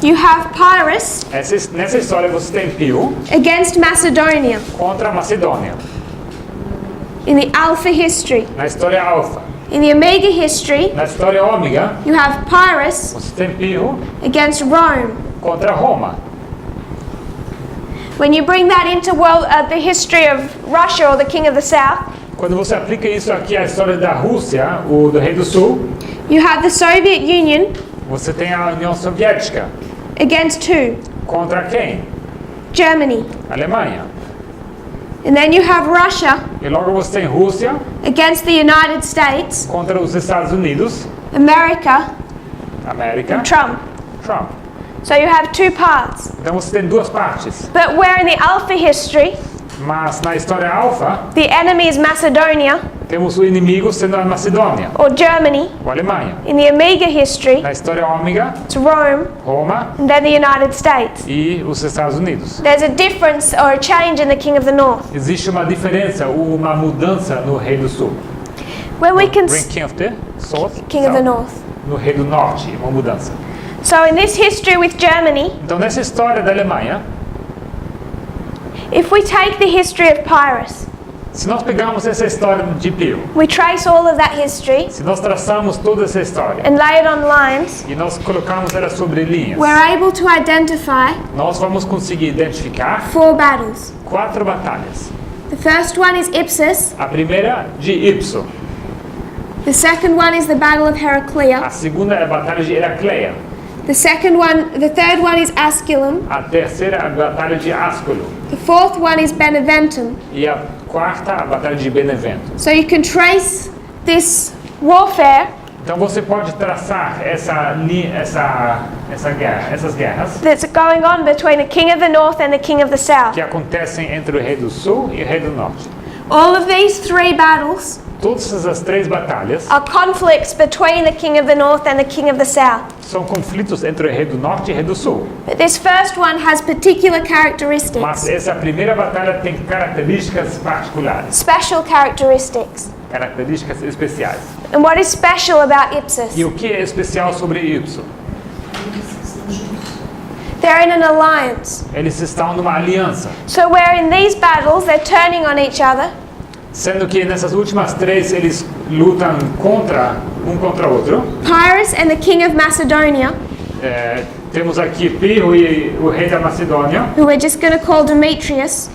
S1: you have Pyrrhus
S2: Nessa história você tem Pio
S1: against Macedonia.
S2: contra a Macedônia.
S1: In the Alpha history.
S2: na história alfa.
S1: In the Omega history,
S2: Na história ômega,
S1: you have Pyrrhus
S2: você tem Pirro
S1: against Rome.
S2: contra Roma.
S1: When you bring that into the history of Russia or the King of the South,
S2: Quando você aplica isso aqui à história da Rússia, o do Rei do Sul,
S1: you have the Soviet Union
S2: você tem a União Soviética.
S1: against who?
S2: Contra quem?
S1: Germany.
S2: Alemanha.
S1: And then you have Russia
S2: E logo você tem Rússia
S1: against the United States,
S2: contra os Estados Unidos,
S1: America,
S2: América,
S1: and Trump.
S2: Trump.
S1: So you have two parts.
S2: Então você tem duas partes.
S1: But where in the Alpha history,
S2: Mas na história alfa,
S1: the enemy is Macedonia
S2: temos o inimigo sendo a Macedônia,
S1: or Germany.
S2: ou Alemanha.
S1: In the Omega history,
S2: Na história ômega,
S1: it's Rome
S2: Roma
S1: and then the United States.
S2: e os Estados Unidos.
S1: There's a difference or a change in the King of the North.
S2: Existe uma diferença, uma mudança no Rei do Sul.
S1: When we can
S2: King of the South?
S1: King of the North.
S2: No Rei do Norte, uma mudança.
S1: So in this history with Germany,
S2: Então nessa história da Alemanha,
S1: if we take the history of Pyrrhus,
S2: se nós pegarmos essa história de Pio,
S1: we trace all of that history
S2: se nós traçarmos toda essa história
S1: and lay it on lines,
S2: e nós colocarmos ela sobre linhas,
S1: we're able to identify
S2: nós vamos conseguir identificar
S1: 4 battles.
S2: 4 batalhas.
S1: The first one is Ipsus,
S2: A primeira de Ipso,
S1: the second one is the Battle of
S2: a
S1: Heraclea,
S2: segunda é a batalha de Heracleia,
S1: the third one is Asculum,
S2: a terceira é a batalha de Ascolo
S1: the fourth one is Beneventum.
S2: e a quarta a batalha de Benevento.
S1: So you can trace this warfare
S2: Então você pode traçar essas guerras
S1: that's going on between the King of the North and the King of the South.
S2: que acontecem entre o Rei do Sul e o Rei do Norte.
S1: All of these 3 battles
S2: Todas essas 3 batalhas
S1: are conflicts between the King of the North and the King of the South.
S2: são conflitos entre o Rei do Norte e o Rei do Sul.
S1: But this first one has particular
S2: Mas
S1: characteristics,
S2: essa primeira batalha tem características particulares,
S1: special characteristics.
S2: características especiais.
S1: And what is special about Ipsus?
S2: E o que é especial sobre Ipso?
S1: They're in an alliance.
S2: Eles estão numa aliança,
S1: So where in these battles they're turning on each other,
S2: sendo que nessas últimas 3 eles lutam contra o outro.
S1: Pyrrhus and the King of Macedonia,
S2: Temos aqui Pirro e o rei da Macedônia,
S1: who we're just going to call Demetrius,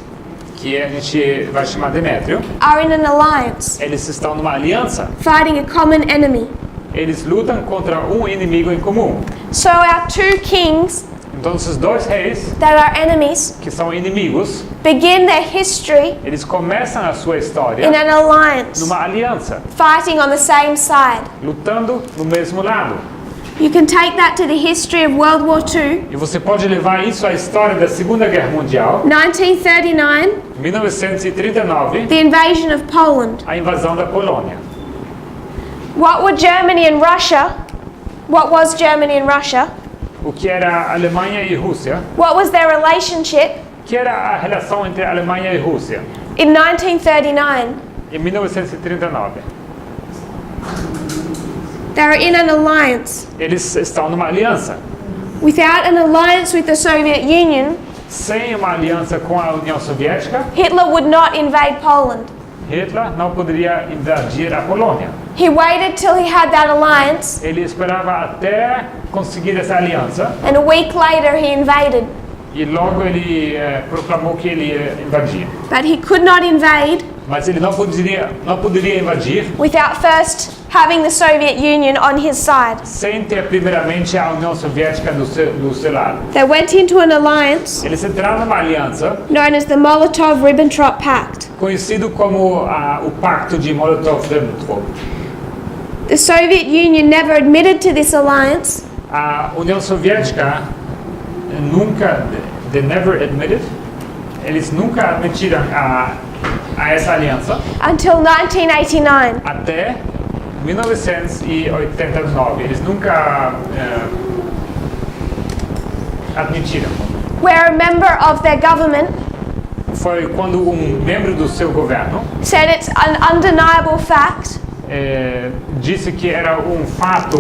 S2: que a gente vai chamar Demétrio.
S1: are in an alliance,
S2: Eles estão numa aliança.
S1: fighting a common enemy.
S2: Eles lutam contra um inimigo em comum.
S1: So our 2 kings
S2: Então esses 2 reis,
S1: that are enemies
S2: que são inimigos,
S1: begin their history
S2: eles começam a sua história
S1: in an alliance,
S2: numa aliança,
S1: fighting on the same side.
S2: lutando no mesmo lado.
S1: You can take that to the history of World War II,
S2: E você pode levar isso à história da Segunda Guerra Mundial,
S1: 1939,
S2: 1939,
S1: the invasion of Poland.
S2: a invasão da Polônia.
S1: What was Germany and Russia?
S2: O que era a Alemanha e Rússia?
S1: What was their relationship
S2: O que era a relação entre a Alemanha e Rússia
S1: in 1939?
S2: em 1939?
S1: They were in an alliance.
S2: Eles estão numa aliança.
S1: Without an alliance with the Soviet Union,
S2: Sem uma aliança com a União Soviética,
S1: Hitler would not invade Poland.
S2: Hitler não poderia invadir a Polônia.
S1: He waited till he had that alliance,
S2: Ele esperava até conseguir essa aliança
S1: and a week later he invaded.
S2: e logo ele proclamou que ele ia invadir.
S1: But he could not invade
S2: Mas ele não poderia invadir
S1: without first having the Soviet Union on his side.
S2: sem ter primeiramente a União Soviética do seu lado.
S1: They went into an alliance
S2: Eles entraram numa aliança
S1: known as the Molotov-Ribbentrop Pact.
S2: conhecido como o Pacto de Molotov-Ribbentrop.
S1: The Soviet Union never admitted to this alliance
S2: A União Soviética nunca, they never admitted, eles nunca admitiram a essa aliança
S1: until 1989.
S2: até 1989. Eles nunca admitiram.
S1: Where a member of their government
S2: Foi quando membro do seu governo
S1: said it's an undeniable fact
S2: disse que era fato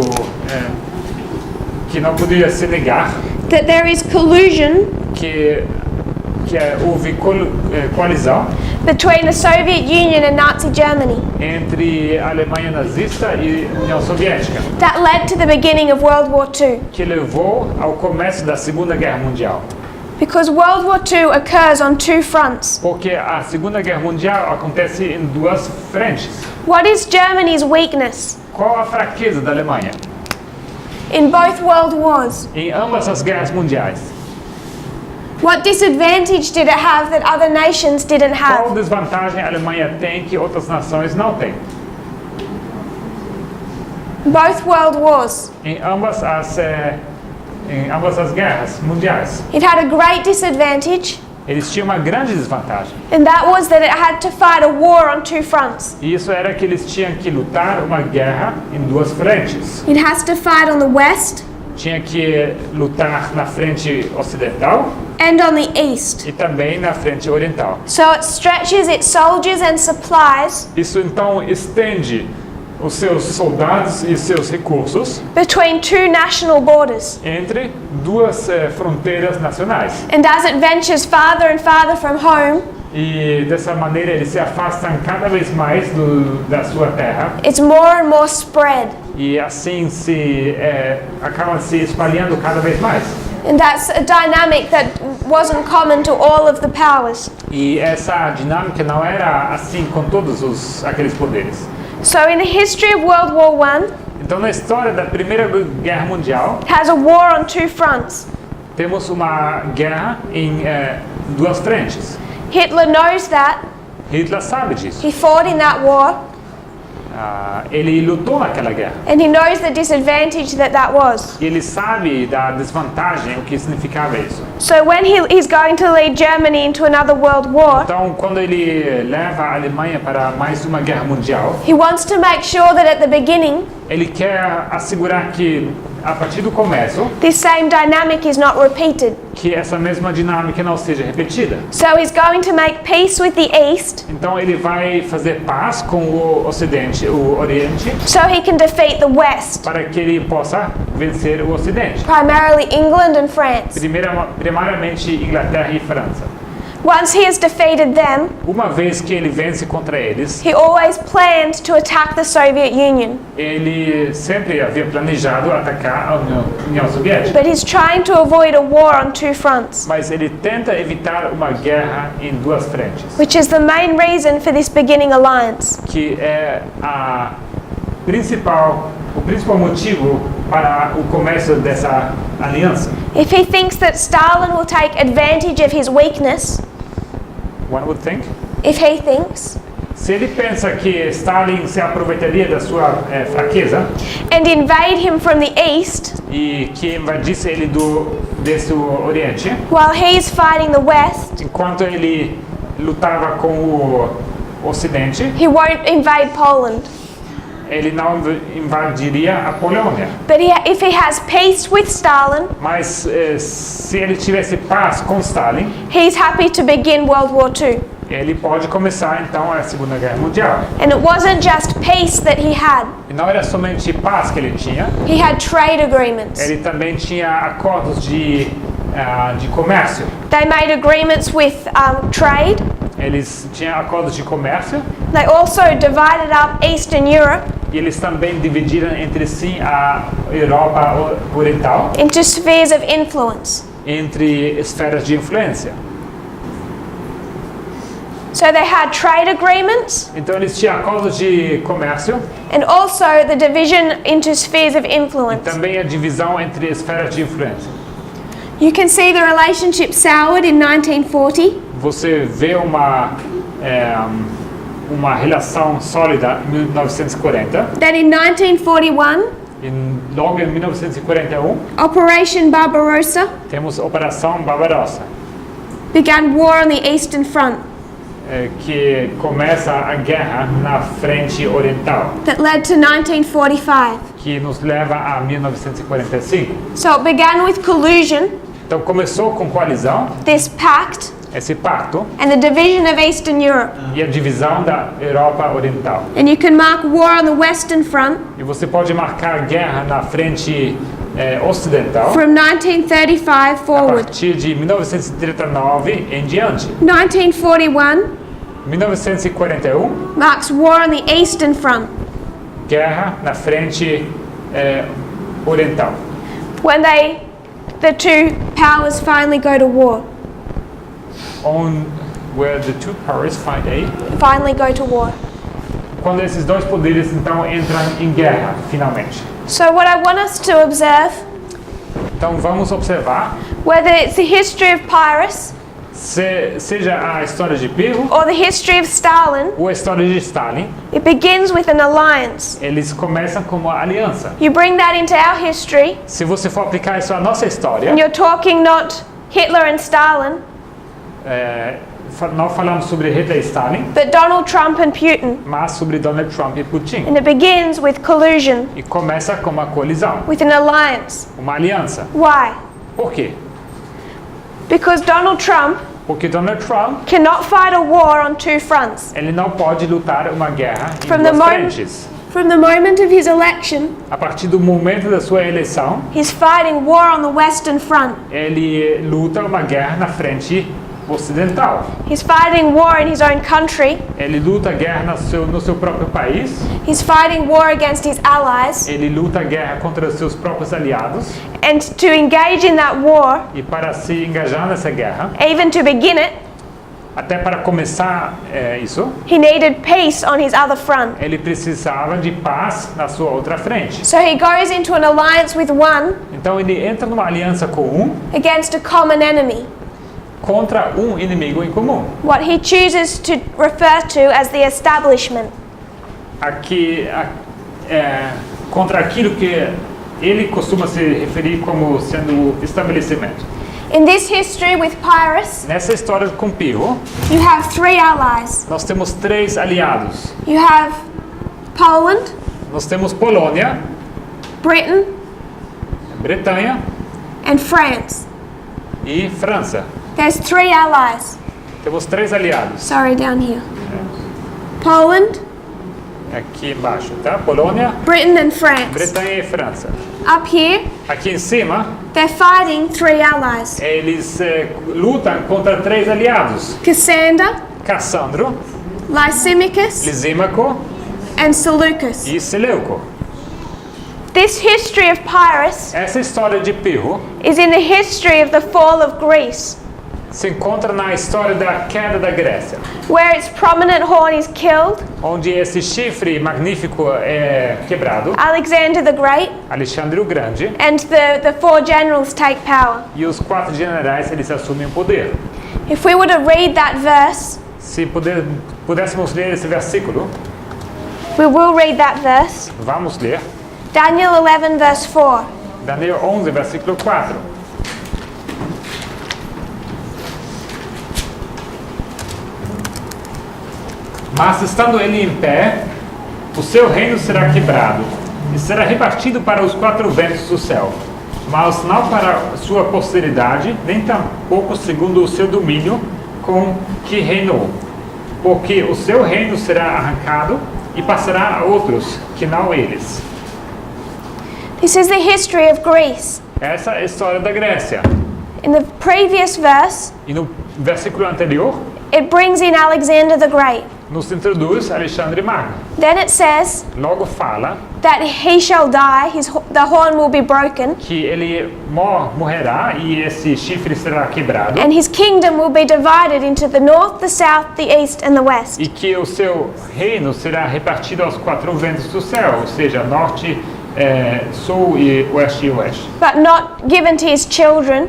S2: que não poderia se negar
S1: that there is collusion
S2: que houve colisão
S1: between the Soviet Union and Nazi Germany
S2: entre a Alemanha nazista e a União Soviética,
S1: that led to the beginning of World War II.
S2: que levou ao começo da Segunda Guerra Mundial.
S1: Because World War II occurs on two fronts.
S2: Porque a Segunda Guerra Mundial acontece em duas frentes.
S1: What is Germany's weakness?
S2: Qual a fraqueza da Alemanha?
S1: In both world wars,
S2: Em ambas as guerras mundiais.
S1: what disadvantage did it have that other nations didn't
S2: Qual
S1: have?
S2: desvantagem a Alemanha tem que outras nações não têm?
S1: Both world wars.
S2: Em ambas as guerras mundiais.
S1: It had a great disadvantage,
S2: Eles tinham uma grande desvantagem.
S1: and that was that it had to fight a war on two fronts.
S2: E isso era que eles tinham que lutar uma guerra em duas frentes.
S1: It has to fight on the west
S2: Tinha que lutar na frente ocidental
S1: and on the east.
S2: e também na frente oriental.
S1: So it stretches its soldiers and supplies
S2: Isso então estende os seus soldados e seus recursos
S1: between two national borders.
S2: entre duas fronteiras nacionais.
S1: And as it ventures farther and farther from home,
S2: E dessa maneira eles se afastam cada vez mais da sua terra
S1: it's more and more spread.
S2: e assim acabam se espalhando cada vez mais.
S1: And that's a dynamic that wasn't common to all of the powers.
S2: E essa dinâmica não era assim com todos aqueles poderes.
S1: So in the history of World War I,
S2: Então na história da Primeira Guerra Mundial
S1: it has a war on two fronts.
S2: temos uma guerra em duas frentes.
S1: Hitler knows that.
S2: Hitler sabe disso.
S1: He fought in that war,
S2: Ele lutou naquela guerra.
S1: and he knows the disadvantage that was.
S2: E ele sabe da desvantagem, o que significava isso.
S1: So when he's going to lead Germany into another world war,
S2: Então, quando ele leva a Alemanha para mais uma guerra mundial,
S1: he wants to make sure that at the beginning,
S2: ele quer assegurar que, a partir do começo,
S1: this same dynamic is not repeated.
S2: que essa mesma dinâmica não seja repetida.
S1: So he's going to make peace with the East
S2: Então, ele vai fazer paz com o Ocidente, o Oriente,
S1: so he can defeat the West,
S2: para que ele possa vencer o Ocidente.
S1: primarily England and France.
S2: Primariamente Inglaterra e França.
S1: Once he has defeated them,
S2: Uma vez que ele vence contra eles,
S1: he always planned to attack the Soviet Union.
S2: ele sempre havia planejado atacar a União Soviética.
S1: But he's trying to avoid a war on two fronts,
S2: Mas ele tenta evitar uma guerra em duas frentes,
S1: which is the main reason for this beginning alliance.
S2: que é o principal motivo para o começo dessa aliança.
S1: If he thinks that Stalin will take advantage of his weakness,
S2: One would think.
S1: if he thinks,
S2: Se ele pensa que Stalin se aproveitaria da sua fraqueza
S1: and invade him from the east
S2: e que invadisse ele desse Oriente,
S1: while he's fighting the West,
S2: enquanto ele lutava com o Ocidente,
S1: he won't invade Poland.
S2: ele não invadiria a Polônia.
S1: But if he has peace with Stalin,
S2: Mas se ele tivesse paz com Stalin,
S1: he's happy to begin World War II.
S2: ele pode começar então a Segunda Guerra Mundial.
S1: And it wasn't just peace that he had.
S2: E não era somente paz que ele tinha,
S1: He had trade agreements.
S2: ele também tinha acordos de comércio.
S1: They made agreements with trade.
S2: Eles tinham acordos de comércio
S1: They also divided up Eastern Europe
S2: e eles também dividiram entre si a Europa Oriental
S1: into spheres of influence.
S2: entre esferas de influência.
S1: So they had trade agreements
S2: Então eles tinham acordos de comércio
S1: and also the division into spheres of
S2: e
S1: influence.
S2: também a divisão entre esferas de influência.
S1: You can see the relationship soured in 1940.
S2: Você vê uma relação sólida em 1940
S1: Then in 1941,
S2: e logo em 1941
S1: Operation Barbarossa
S2: temos Operação Barbarossa,
S1: began war on the Eastern Front
S2: que começa a guerra na frente oriental,
S1: that led to 1945.
S2: que nos leva a 1945.
S1: So it began with collusion,
S2: Então começou com coalizão,
S1: this pact,
S2: esse pacto
S1: and the division of Eastern Europe.
S2: e a divisão da Europa Oriental.
S1: And you can mark war on the Western Front
S2: E você pode marcar a guerra na frente ocidental
S1: from 1935
S2: a
S1: forward.
S2: partir de 1939 em diante.
S1: 1941
S2: 1941,
S1: marks war on the Eastern Front,
S2: guerra na frente oriental.
S1: when the two powers finally go to war.
S2: Where the two powers
S1: Finally go to war.
S2: quando esses dois poderes então entram em guerra, finalmente.
S1: So what I want us to observe,
S2: Então vamos observar,
S1: whether it's the history of Pyrrhus
S2: seja a história de Pirro
S1: or the history of Stalin,
S2: ou a história de Stalin,
S1: it begins with an alliance.
S2: eles começam como uma aliança.
S1: You bring that into our history,
S2: Se você for aplicar isso à nossa história,
S1: and you're talking not Hitler and Stalin,
S2: não falamos sobre Hitler e Stalin,
S1: but Donald Trump and Putin.
S2: mas sobre Donald Trump e Putin.
S1: And it begins with collusion,
S2: E começa com uma colisão,
S1: with an alliance.
S2: uma aliança.
S1: Why?
S2: Por quê?
S1: Because Donald Trump
S2: Porque Donald Trump,
S1: cannot fight a war on two fronts.
S2: ele não pode lutar uma guerra em
S1: From the
S2: duas
S1: moment-
S2: frentes.
S1: From the moment of his election,
S2: A partir do momento da sua eleição,
S1: he's fighting war on the Western Front.
S2: ele luta uma guerra na frente ocidental.
S1: He's fighting war in his own country.
S2: Ele luta a guerra no seu próprio país.
S1: He's fighting war against his allies.
S2: Ele luta a guerra contra os seus próprios aliados.
S1: And to engage in that war,
S2: E para se engajar nessa guerra,
S1: even to begin it,
S2: até para começar isso,
S1: he needed peace on his other front.
S2: ele precisava de paz na sua outra frente.
S1: So he goes into an alliance with one
S2: Então ele entra numa aliança com
S1: against a common enemy,
S2: contra um inimigo em comum.
S1: what he chooses to refer to as the establishment.
S2: Contra aquilo que ele costuma se referir como sendo o estabelecimento.
S1: In this history with Pyrrhus,
S2: Nessa história com Pirro,
S1: you have three allies.
S2: nós temos três aliados.
S1: You have Poland,
S2: Nós temos Polônia,
S1: Britain,
S2: Bretanha
S1: and France.
S2: e França.
S1: There's three allies.
S2: Temos três aliados.
S1: Sorry, down here. Poland,
S2: Aqui embaixo, tá? Polônia,
S1: Britain and France.
S2: Bretanha e França.
S1: Up here,
S2: Aqui em cima,
S1: they're fighting three allies.
S2: eles lutam contra três aliados.
S1: Cassander,
S2: Cassandro,
S1: Lysimachus,
S2: Lisímaco
S1: and Seleucus.
S2: e Seleuco.
S1: This history of Pyrrhus
S2: Essa história de Pirro
S1: is in the history of the fall of Greece,
S2: se encontra na história da queda da Grécia,
S1: where its prominent horn is killed,
S2: onde esse chifre magnífico é quebrado,
S1: Alexander the Great,
S2: Alexandre o Grande,
S1: and the four generals take power.
S2: e os quatro generais eles assumem o poder.
S1: If we were to read that verse,
S2: Se pudéssemos ler esse versículo,
S1: we will read that verse.
S2: vamos ler
S1: Daniel 11 verse 4.
S2: Daniel 11, versículo 4. Mas estando ele em pé, o seu reino será quebrado, e será repartido para os quatro ventos do céu, mas não para sua posteridade, nem tampouco segundo o seu domínio com que reinou. Porque o seu reino será arrancado e passará a outros, que não eles.
S1: This is the history of Greece.
S2: Essa é a história da Grécia.
S1: In the previous verse,
S2: E no versículo anterior,
S1: it brings in Alexander the Great.
S2: nos introduz Alexandre Magno.
S1: Then it says
S2: Logo fala
S1: that he shall die, the horn will be broken,
S2: que ele morrerá e esse chifre será quebrado
S1: and his kingdom will be divided into the north, the south, the east, and the west.
S2: e que o seu reino será repartido aos quatro ventos do céu, ou seja, norte, sul e oeste.
S1: But not given to his children,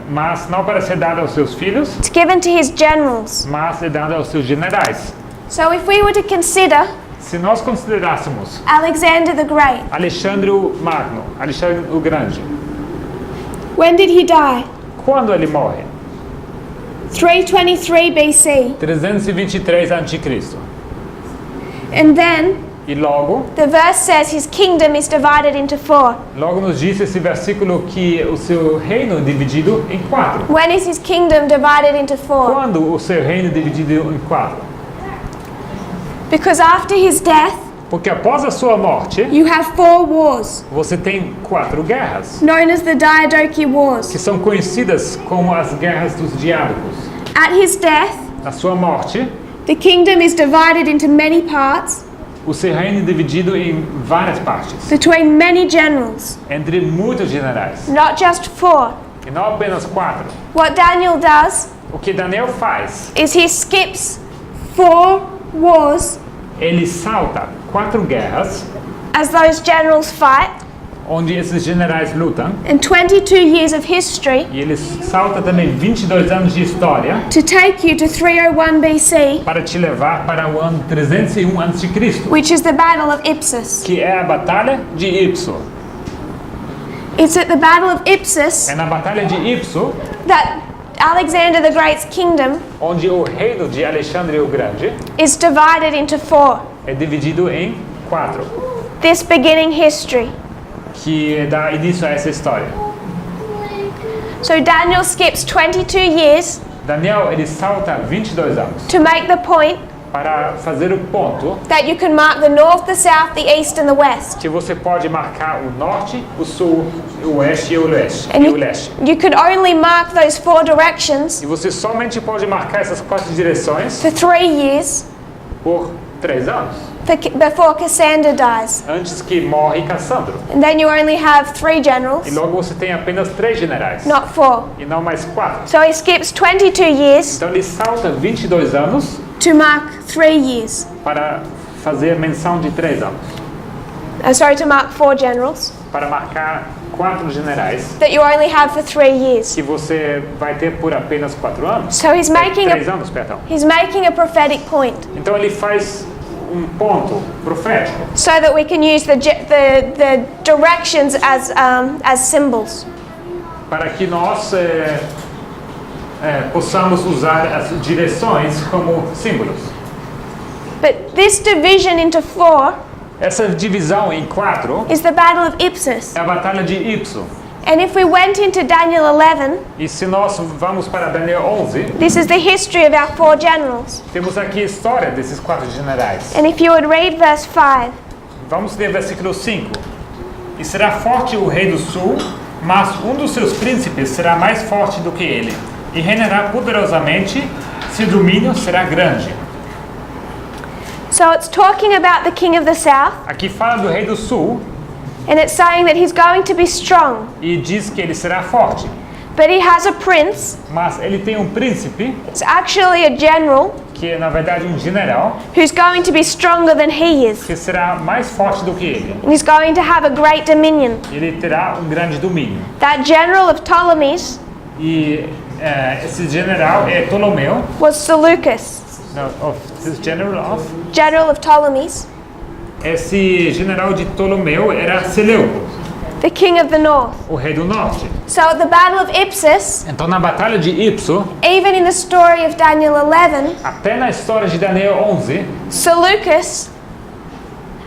S2: Mas não para ser dado aos seus filhos,
S1: it's given to his generals.
S2: mas é dado aos seus generais.
S1: So if we were to consider
S2: Se nós considerássemos
S1: Alexander the Great,
S2: Alexandre o Magno, Alexandre o Grande,
S1: when did he die?
S2: quando ele morre?
S1: 323 BC.
S2: 323 a.C.
S1: And then
S2: E logo
S1: the verse says his kingdom is divided into four.
S2: Logo nos diz esse versículo que o seu reino é dividido em quatro.
S1: When is his kingdom divided into four?
S2: Quando o seu reino é dividido em quatro?
S1: Because after his death,
S2: Porque após a sua morte,
S1: you have four wars,
S2: você tem quatro guerras,
S1: known as the Diadochi
S2: que
S1: Wars.
S2: são conhecidas como as guerras dos diádocos.
S1: At his death,
S2: Na sua morte,
S1: The kingdom is divided into many parts
S2: O seu reino é dividido em várias partes,
S1: between many generals,
S2: entre muitos generais,
S1: not just 4.
S2: e não apenas 4.
S1: What Daniel does
S2: O que Daniel faz,
S1: is he skips 4 wars
S2: ele salta 4 guerras,
S1: as those generals fight,
S2: onde esses generais lutam,
S1: and 22 years of history
S2: e ele salta também 22 anos de história
S1: to take you to 301 BC,
S2: para te levar para o ano 301 a.C.,
S1: which is the Battle of Ipsus.
S2: que é a Batalha de Ipso.
S1: It's at the Battle of Ipsus
S2: É na Batalha de Ipso
S1: that Alexander the Great's kingdom
S2: onde o reino de Alexandre o Grande
S1: is divided into 4.
S2: é dividido em 4,
S1: This beginning history.
S2: que dá início a essa história.
S1: So Daniel skips 22 years
S2: Daniel, ele salta 22 anos
S1: to make the point
S2: para fazer o ponto
S1: that you can mark the north, the south, the east, and the west.
S2: que você pode marcar o norte, o sul, o oeste e o leste.
S1: And
S2: E o leste.
S1: you can only mark those 4 directions
S2: E você somente pode marcar essas 4 direções
S1: for 3 years
S2: por 3 anos,
S1: before Cassander dies.
S2: antes que morre Cassandro.
S1: And then you only have 3
S2: E
S1: generals,
S2: logo você tem apenas 3 generais,
S1: not 4.
S2: e não mais 4.
S1: So he skips 22 years
S2: Então ele salta 22 anos
S1: to mark 3 years.
S2: para fazer a menção de 3 anos,
S1: To mark 4 generals
S2: para marcar 4 generais
S1: that you only have for 3 years.
S2: que você vai ter por apenas 4 anos.
S1: So he's making
S2: 3
S1: a,
S2: anos, perdão.
S1: he's making a prophetic point
S2: Então ele faz um ponto profético
S1: so that we can use the directions as symbols.
S2: para que nós possamos usar as direções como símbolos.
S1: But this division into 4
S2: Essa divisão em 4
S1: is the Battle of Ipsus.
S2: é a Batalha de Ipso.
S1: And if we went into Daniel 11,
S2: E se nós vamos para Daniel 11,
S1: this is the history of our 4 generals.
S2: temos aqui a história desses 4 generais.
S1: And if you would read verse 5,
S2: Vamos ler versículo 5. E será forte o rei do sul, mas um dos seus príncipes será mais forte do que ele, e reinará poderosamente, seu domínio será grande.
S1: so it's talking about the king of the south,
S2: Aqui fala do rei do sul,
S1: and it's saying that he's going to be strong,
S2: e diz que ele será forte.
S1: but he has a prince.
S2: Mas ele tem um príncipe,
S1: It's actually a general
S2: que é na verdade um general,
S1: who's going to be stronger than he is.
S2: que será mais forte do que ele.
S1: And he's going to have a great dominion.
S2: Ele terá um grande domínio.
S1: That general of Ptolemy's
S2: E esse general é Ptolomeu.
S1: was Seleucus.
S2: No, this general of?
S1: General of Ptolemy's,
S2: Esse general de Ptolomeu era Seleuco,
S1: the king of the north.
S2: o rei do norte.
S1: So at the Battle of Ipsus,
S2: Então na batalha de Ipso,
S1: even in the story of Daniel 11,
S2: até na história de Daniel 11,
S1: Seleucus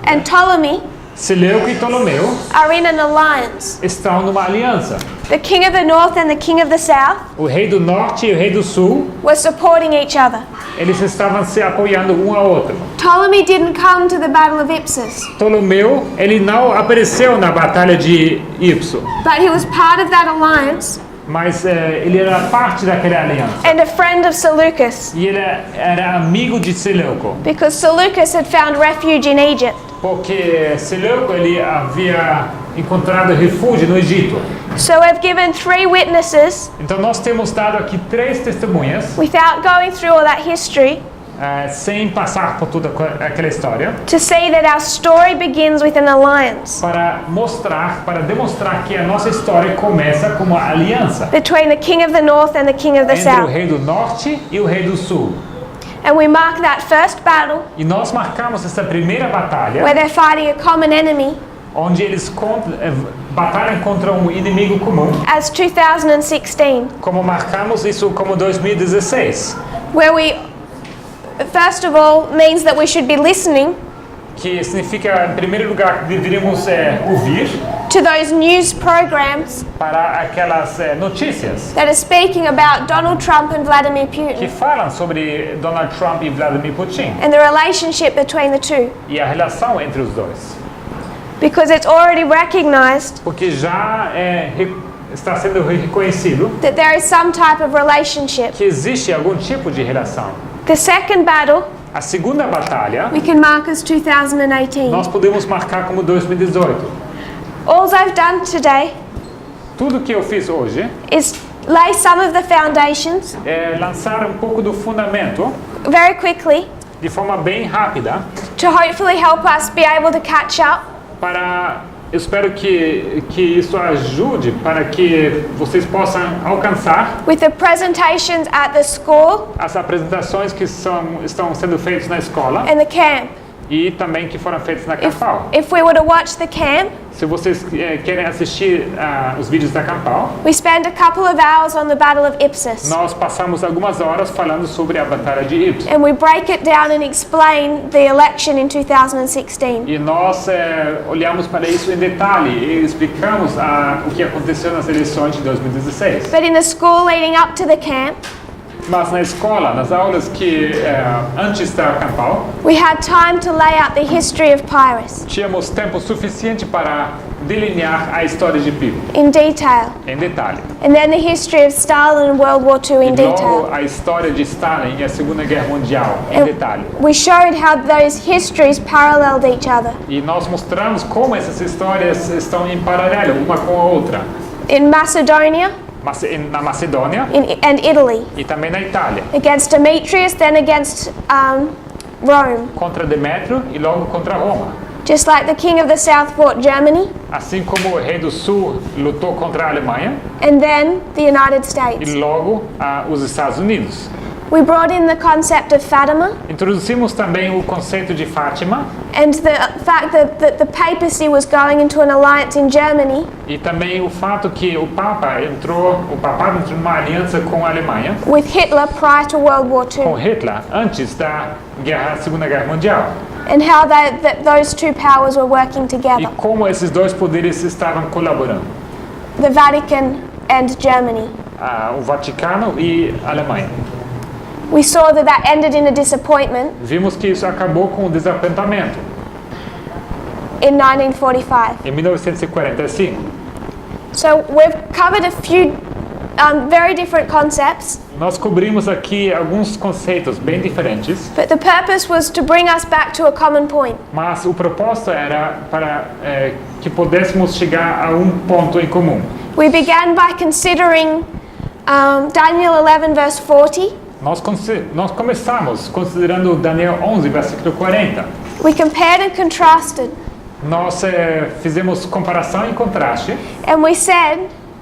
S1: and Ptolemy
S2: Seleuco e Ptolomeu
S1: are in an alliance.
S2: estão numa aliança.
S1: The king of the north and the king of the south
S2: O rei do norte e o rei do sul,
S1: were supporting each other.
S2: eles estavam se apoiando um ao outro.
S1: Ptolemy didn't come to the Battle of Ipsus,
S2: Ptolomeu, ele não apareceu na batalha de Ipso,
S1: but he was part of that alliance
S2: mas ele era parte daquela aliança.
S1: and a friend of Seleucus,
S2: E ele era amigo de Seleuco,
S1: because Seleucus had found refuge in Egypt.
S2: porque Seleuco ele havia encontrado refúgio no Egito.
S1: So we've given 3 witnesses,
S2: Então nós temos dado aqui 3 testemunhas,
S1: without going through all that history,
S2: sem passar por toda aquela história,
S1: to see that our story begins with an alliance
S2: para demonstrar que a nossa história começa com uma aliança
S1: between the king of the north and the king of the
S2: entre o
S1: south.
S2: rei do norte e o rei do sul.
S1: And we mark that first battle
S2: E nós marcamos essa primeira
S1: where
S2: batalha,
S1: they're fighting a common enemy
S2: onde eles batalham contra um inimigo comum,
S1: as 2016,
S2: como marcamos isso como 2016,
S1: where we, first of all, means that we should be listening
S2: que significa, em primeiro lugar, que deveríamos ouvir
S1: to those news programs
S2: para aquelas notícias
S1: that are speaking about Donald Trump and Vladimir
S2: que
S1: Putin
S2: falam sobre Donald Trump e Vladimir Putin
S1: and the relationship between the two,
S2: e a relação entre os dois,
S1: because it's already recognized
S2: porque já está sendo reconhecido
S1: that there is some type of relationship
S2: que existe algum tipo de relação
S1: The second battle
S2: A segunda batalha,
S1: we can mark as 2018.
S2: nós podemos marcar como 2018.
S1: All I've done today
S2: Tudo que eu fiz hoje
S1: is lay some of the foundations
S2: é lançar um pouco do fundamento
S1: very quickly
S2: de forma bem rápida
S1: to hopefully help us be able to catch up
S2: para eu espero que isso ajude para que vocês possam alcançar
S1: with the presentations at the school
S2: as apresentações que estão sendo feitas na escola
S1: and the camp.
S2: e também que foram feitas na Campal.
S1: If we were to watch the camp,
S2: Se vocês querem assistir os vídeos da Campal,
S1: we spend a couple of hours on the Battle of Ipsus,
S2: nós passamos algumas horas falando sobre a Batalha de Ypres.
S1: and we break it down and explain the election in 2016.
S2: E nós olhamos para isso em detalhe e explicamos o que aconteceu nas eleições de 2016.
S1: But in the school leading up to the camp,
S2: Mas na escola, nas aulas que antes da Campal,
S1: we had time to lay out the history of Pyrrhus
S2: tínhamos tempo suficiente para delinear a história de Piro
S1: in detail,
S2: em detalhe.
S1: and then the history of Stalin and World War II in
S2: E logo
S1: detail.
S2: a história de Stalin e a Segunda Guerra Mundial em detalhe.
S1: We showed how those histories paralleled each other.
S2: E nós mostramos como essas histórias estão em paralelo uma com a outra.
S1: In Macedonia
S2: Na Macedônia
S1: and Italy,
S2: e também na Itália.
S1: against Demetrius, then against Rome.
S2: Contra Demétrio e logo contra Roma.
S1: Just like the king of the south fought Germany,
S2: Assim como o rei do sul lutou contra a Alemanha
S1: and then the United
S2: e
S1: States.
S2: logo os Estados Unidos.
S1: We brought in the concept of Fatima
S2: Introduzimos também o conceito de Fátima
S1: and the fact that the papacy was going into an alliance in Germany
S2: e também o fato que o papado entrou numa aliança com a Alemanha,
S1: with Hitler prior to World War
S2: com
S1: II,
S2: Hitler, antes da Segunda Guerra Mundial.
S1: and how that those two powers were working
S2: E
S1: together,
S2: como esses dois poderes estavam colaborando,
S1: the Vatican and Germany.
S2: o Vaticano e a Alemanha.
S1: We saw that ended in a disappointment
S2: Vimos que isso acabou com o desapontamento
S1: in 1945.
S2: em 1945.
S1: So we've covered a few very different concepts,
S2: Nós cobrimos aqui alguns conceitos bem diferentes,
S1: but the purpose was to bring us back to a common point.
S2: mas o propósito era para que pudéssemos chegar a um ponto em comum.
S1: We began by considering Daniel 11 verse 40.
S2: Nós começamos considerando Daniel 11, versículo 40.
S1: We compared and contrasted,
S2: Nós fizemos comparação e contraste
S1: and we said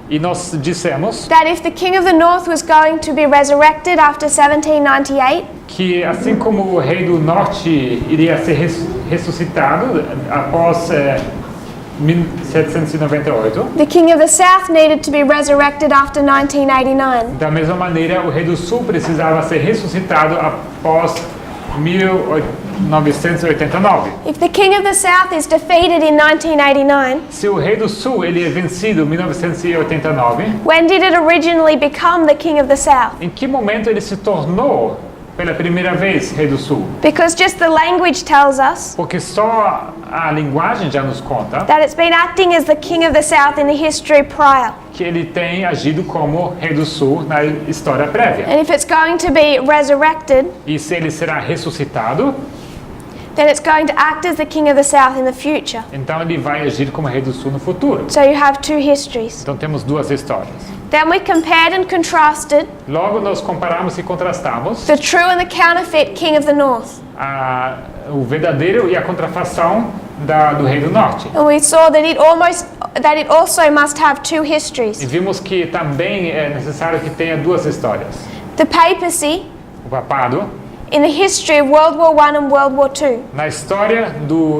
S2: e nós dissemos
S1: that if the king of the north was going to be resurrected after 1798,
S2: que assim como o rei do norte iria ser ressuscitado após 1798,
S1: the king of the south needed to be resurrected after 1989.
S2: da mesma maneira o rei do sul precisava ser ressuscitado após 1989.
S1: If the king of the south is defeated in 1989,
S2: Se o rei do sul ele é vencido em 1989,
S1: when did it originally become the king of the south?
S2: em que momento ele se tornou pela primeira vez rei do sul?
S1: Because just the language tells us
S2: Porque só a linguagem já nos conta
S1: that it's been acting as the king of the south in the history prior.
S2: que ele tem agido como rei do sul na história prévia.
S1: And if it's going to be resurrected,
S2: E se ele será ressuscitado,
S1: then it's going to act as the king of the south in the future.
S2: então ele vai agir como rei do sul no futuro.
S1: So you have two histories.
S2: Então temos duas histórias.
S1: Then we compared and contrasted
S2: Logo nós comparamos e contrastamos
S1: the true and the counterfeit king of the north.
S2: o verdadeiro e a contrafação do rei do norte.
S1: And we saw that it also must have two
S2: E
S1: histories.
S2: vimos que também é necessário que tenha duas histórias.
S1: The papacy
S2: O papado,
S1: in the history of World War I and World War II.
S2: na história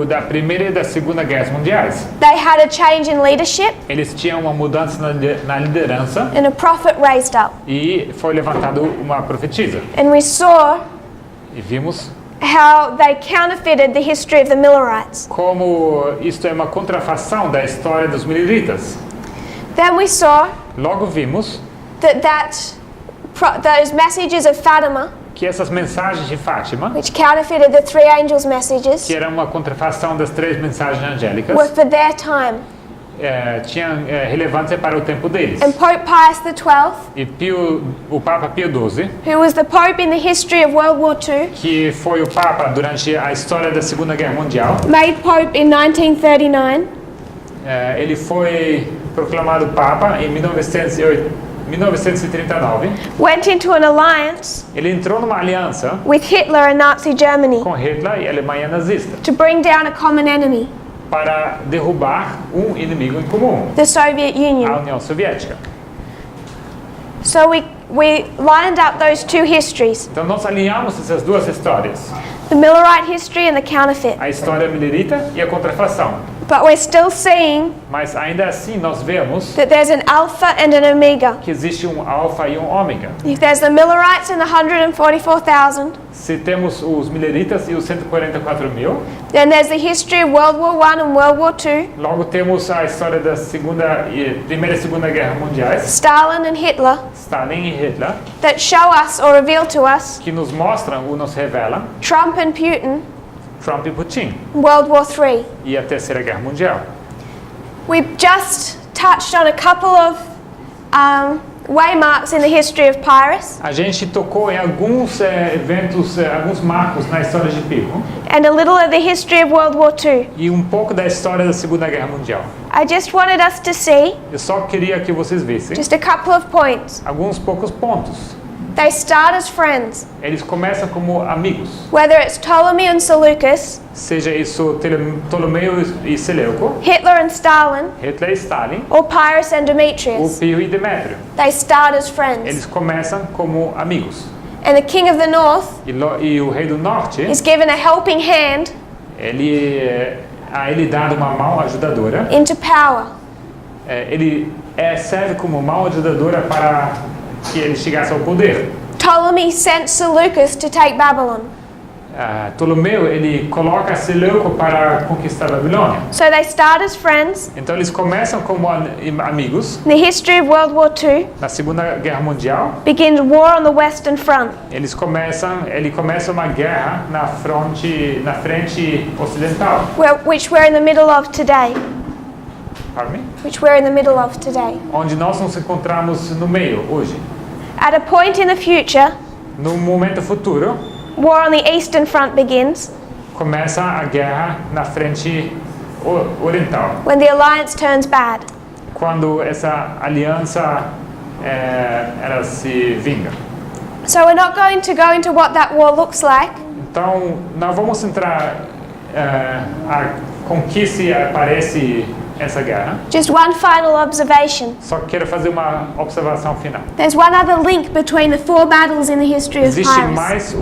S2: da Primeira e da Segunda Guerras Mundiais,
S1: They had a change in leadership
S2: eles tinham uma mudança na liderança
S1: and a prophet raised up.
S2: e foi levantado uma profetisa.
S1: And we saw
S2: E vimos
S1: how they counterfeited the history of the Millerites.
S2: como isto é uma contrafação da história dos mileritas.
S1: Then we saw
S2: Logo vimos
S1: those messages of Fatima,
S2: que essas mensagens de Fátima,
S1: which counterfeited the three angels' messages,
S2: que era uma contrafação das três mensagens
S1: were
S2: angélicas,
S1: for their time.
S2: tinha relevância para o tempo deles.
S1: And Pope Pius XII,
S2: E o Papa Pio XII,
S1: who was the Pope in the history of World War II,
S2: que foi o Papa durante a história da Segunda Guerra Mundial,
S1: made Pope in 1939,
S2: ele foi proclamado Papa em 1939.
S1: went into an alliance
S2: Ele entrou numa aliança
S1: with Hitler and Nazi Germany
S2: com Hitler e a Alemanha nazista
S1: to bring down a common enemy,
S2: para derrubar um inimigo em comum,
S1: the Soviet
S2: a
S1: Union.
S2: União Soviética.
S1: So we lined up those two histories,
S2: Então nós alinhamos essas duas histórias,
S1: the Millerite history and the counterfeit.
S2: a história millerita e a contrafação.
S1: But we're still seeing
S2: Mas ainda assim nós vemos
S1: that there's an alpha and an omega.
S2: que existe um alfa e um ômega.
S1: If there's the Millerites and the 144,000,
S2: Se temos os milleritas e os 144 mil,
S1: then there's the history of World War I and World War II,
S2: logo temos a história da Primeira e Segunda Guerra Mundiais,
S1: Stalin and Hitler,
S2: Stalin e Hitler,
S1: that show us or reveal to us
S2: que nos mostram ou nos revelam
S1: Trump and Putin,
S2: Trump e Putin
S1: World War III.
S2: e a Terceira Guerra Mundial.
S1: We've just touched on a couple of waymarks in the history of Pyrrhus
S2: A gente tocou em alguns eventos, alguns marcos na história de Pirro
S1: and a little of the history of World War II.
S2: e um pouco da história da Segunda Guerra Mundial.
S1: I just wanted us to see
S2: Eu só queria que vocês vissem
S1: just a couple of points.
S2: alguns poucos pontos.
S1: They start as friends,
S2: Eles começam como amigos,
S1: whether it's Ptolemy and Seleucus,
S2: seja isso Ptolomeu e Seleuco,
S1: Hitler and Stalin,
S2: Hitler e Stalin,
S1: or Pyrrhus and
S2: ou
S1: Demetrius.
S2: Pio e Demétrio.
S1: They start as friends.
S2: Eles começam como amigos.
S1: And the king of the north
S2: E o rei do norte,
S1: is given a helping hand
S2: a ele dado uma mão ajudadora.
S1: into power.
S2: Ele serve como mão ajudadora para que ele chegasse ao poder.
S1: Ptolemy sent Seleucus to take Babylon.
S2: Ptolomeu, ele coloca Seleuco para conquistar a Babilônia.
S1: So they start as friends.
S2: Então eles começam como amigos.
S1: In the history of World War II
S2: Na Segunda Guerra Mundial,
S1: begins war on the Western Front.
S2: ele começa uma guerra na frente ocidental.
S1: Which we're in the middle of today.
S2: Pardon me?
S1: Which we're in the middle of today.
S2: Onde nós nos encontramos no meio hoje.
S1: At a point in the future,
S2: No momento futuro,
S1: war on the Eastern Front begins,
S2: começa a guerra na frente oriental.
S1: when the alliance turns bad.
S2: Quando essa aliança ela se vinga.
S1: So we're not going to go into what that war looks like,
S2: Então, não vamos entrar com que se aparece essa guerra.
S1: just one final observation.
S2: Só quero fazer uma observação final.
S1: There's one other link between the four battles in the history of
S2: Existe
S1: Pyrrhus.
S2: mais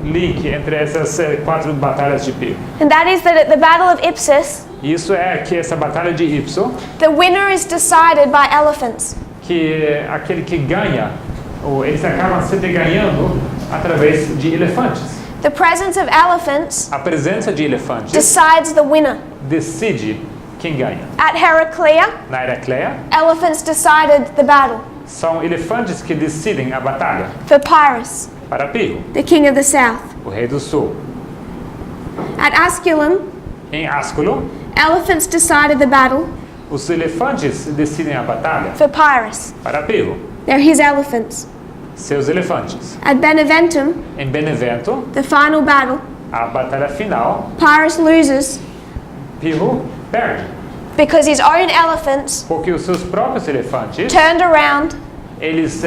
S2: link entre essas 4 batalhas de Pio.
S1: And that is that at the Battle of Ipsus,
S2: Isso é que essa batalha de Ipso,
S1: the winner is decided by elephants.
S2: que aquele que ganha, ou eles acabam sempre ganhando através de elefantes.
S1: The presence of elephants
S2: A presença de elefantes
S1: decides the winner.
S2: decide quem ganha.
S1: At Heraclea,
S2: Na Heracleia,
S1: elephants decided the battle.
S2: são elefantes que decidem a batalha
S1: For Pyrrhus,
S2: para Pio,
S1: the king of the south.
S2: o rei do sul.
S1: At Asculum,
S2: Em Asculo,
S1: elephants decided the battle.
S2: os elefantes decidem a batalha
S1: For Pyrrhus,
S2: para Pio,
S1: they're his elephants.
S2: seus elefantes.
S1: At Beneventum,
S2: Em Benevento,
S1: the final battle,
S2: a batalha final,
S1: Pyrrhus loses
S2: Pio perde,
S1: because his own elephants
S2: porque os seus próprios elefantes,
S1: turned around
S2: eles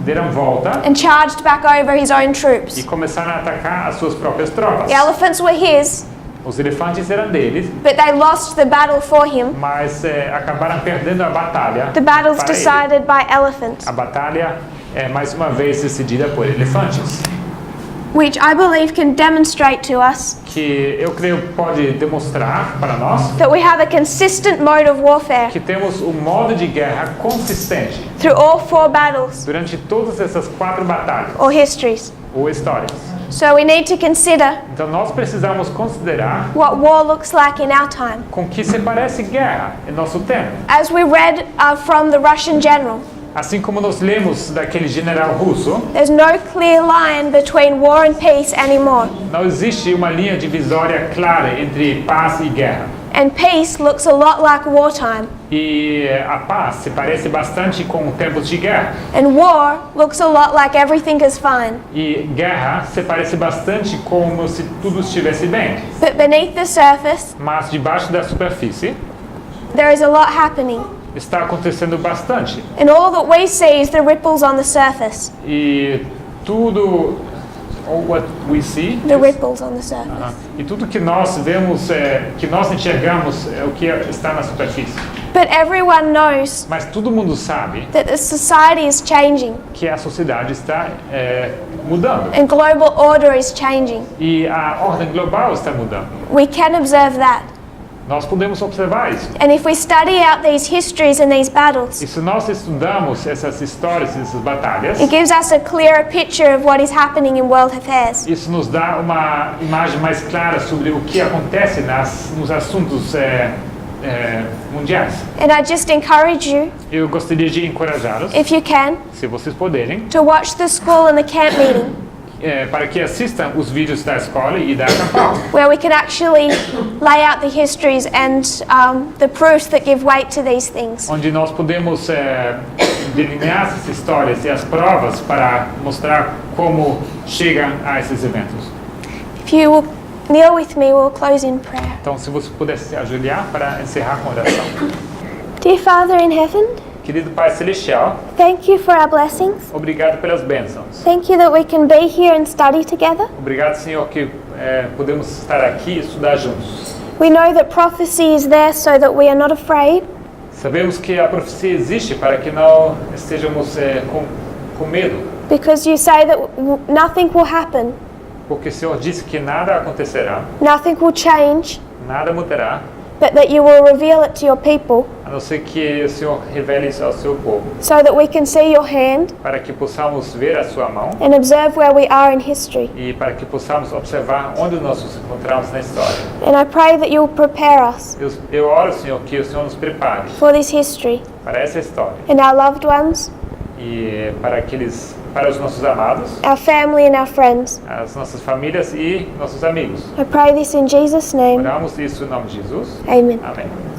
S2: deram volta
S1: and charged back over his own
S2: e
S1: troops.
S2: começaram a atacar as suas próprias tropas.
S1: The elephants were his,
S2: Os elefantes eram deles,
S1: but they lost the battle for him.
S2: mas acabaram perdendo a batalha.
S1: The battle's
S2: para ele.
S1: decided by elephants,
S2: A batalha é mais uma vez decidida por elefantes,
S1: which I believe can demonstrate to us
S2: que eu creio pode demonstrar para nós
S1: that we have a consistent mode of warfare
S2: que temos um modo de guerra consistente
S1: through all four battles
S2: durante todas essas 4 batalhas
S1: or histories.
S2: ou histórias.
S1: So we need to consider
S2: Então nós precisamos considerar
S1: what war looks like in our time.
S2: com que se parece guerra em nosso tempo.
S1: As we read from the Russian general,
S2: Assim como nós lemos daquele general russo,
S1: there's no clear line between war and peace anymore.
S2: não existe uma linha divisória clara entre paz e guerra.
S1: And peace looks a lot like wartime.
S2: E a paz se parece bastante com tempos de guerra.
S1: And war looks a lot like everything is fine.
S2: E guerra se parece bastante como se tudo estivesse bem.
S1: But beneath the surface,
S2: Mas debaixo da superfície
S1: there is a lot happening.
S2: está acontecendo bastante.
S1: And all that we see is the ripples on the surface.
S2: E tudo, all what we see,
S1: The ripples on the surface.
S2: e tudo que nós vemos, que nós enxergamos é o que está na superfície.
S1: But everyone knows
S2: Mas todo mundo sabe
S1: that the society is changing
S2: que a sociedade está mudando.
S1: and global order is changing.
S2: E a ordem global está mudando.
S1: We can observe that.
S2: Nós podemos observar isso.
S1: And if we study out these histories and these battles,
S2: E se nós estudamos essas histórias, essas batalhas,
S1: it gives us a clearer picture of what is happening in world affairs.
S2: isso nos dá uma imagem mais clara sobre o que acontece nos assuntos mundiais.
S1: And I just encourage you,
S2: Eu gostaria de encorajá-los,
S1: if you can,
S2: se vocês puderem,
S1: to watch the school and the camp meeting,
S2: para que assistam os vídeos da escola e da campal,
S1: where we can actually lay out the histories and the proofs that give weight to these things.
S2: onde nós podemos delinear essas histórias e as provas para mostrar como chegam a esses eventos.
S1: If you will kneel with me, we'll close in prayer.
S2: Então, se você pudesse se ajoelhar para encerrar com oração.
S1: Dear Father in heaven,
S2: Querido Pai Celestial,
S1: thank you for our blessings.
S2: obrigado pelas bênçãos.
S1: Thank you that we can be here and study together.
S2: Obrigado, Senhor, que podemos estar aqui e estudar juntos.
S1: We know that prophecy is there so that we are not afraid.
S2: Sabemos que a profecia existe para que não estejamos com medo,
S1: Because you say that nothing will happen,
S2: porque o Senhor disse que nada acontecerá,
S1: nothing will change,
S2: nada mudará,
S1: but that you will reveal it to your people
S2: a não ser que o Senhor revele isso ao seu povo,
S1: so that we can see your hand
S2: para que possamos ver a sua mão
S1: and observe where we are in history.
S2: e para que possamos observar onde nós nos encontramos na história.
S1: And I pray that you will prepare us
S2: Eu oro, Senhor, que o Senhor nos prepare
S1: for this history
S2: para essa história
S1: and our loved ones,
S2: e para os nossos amados,
S1: our family and our friends.
S2: as nossas famílias e nossos amigos.
S1: I pray this in Jesus' name.
S2: Oramos isso em nome de Jesus.
S1: Amen.
S2: Amém.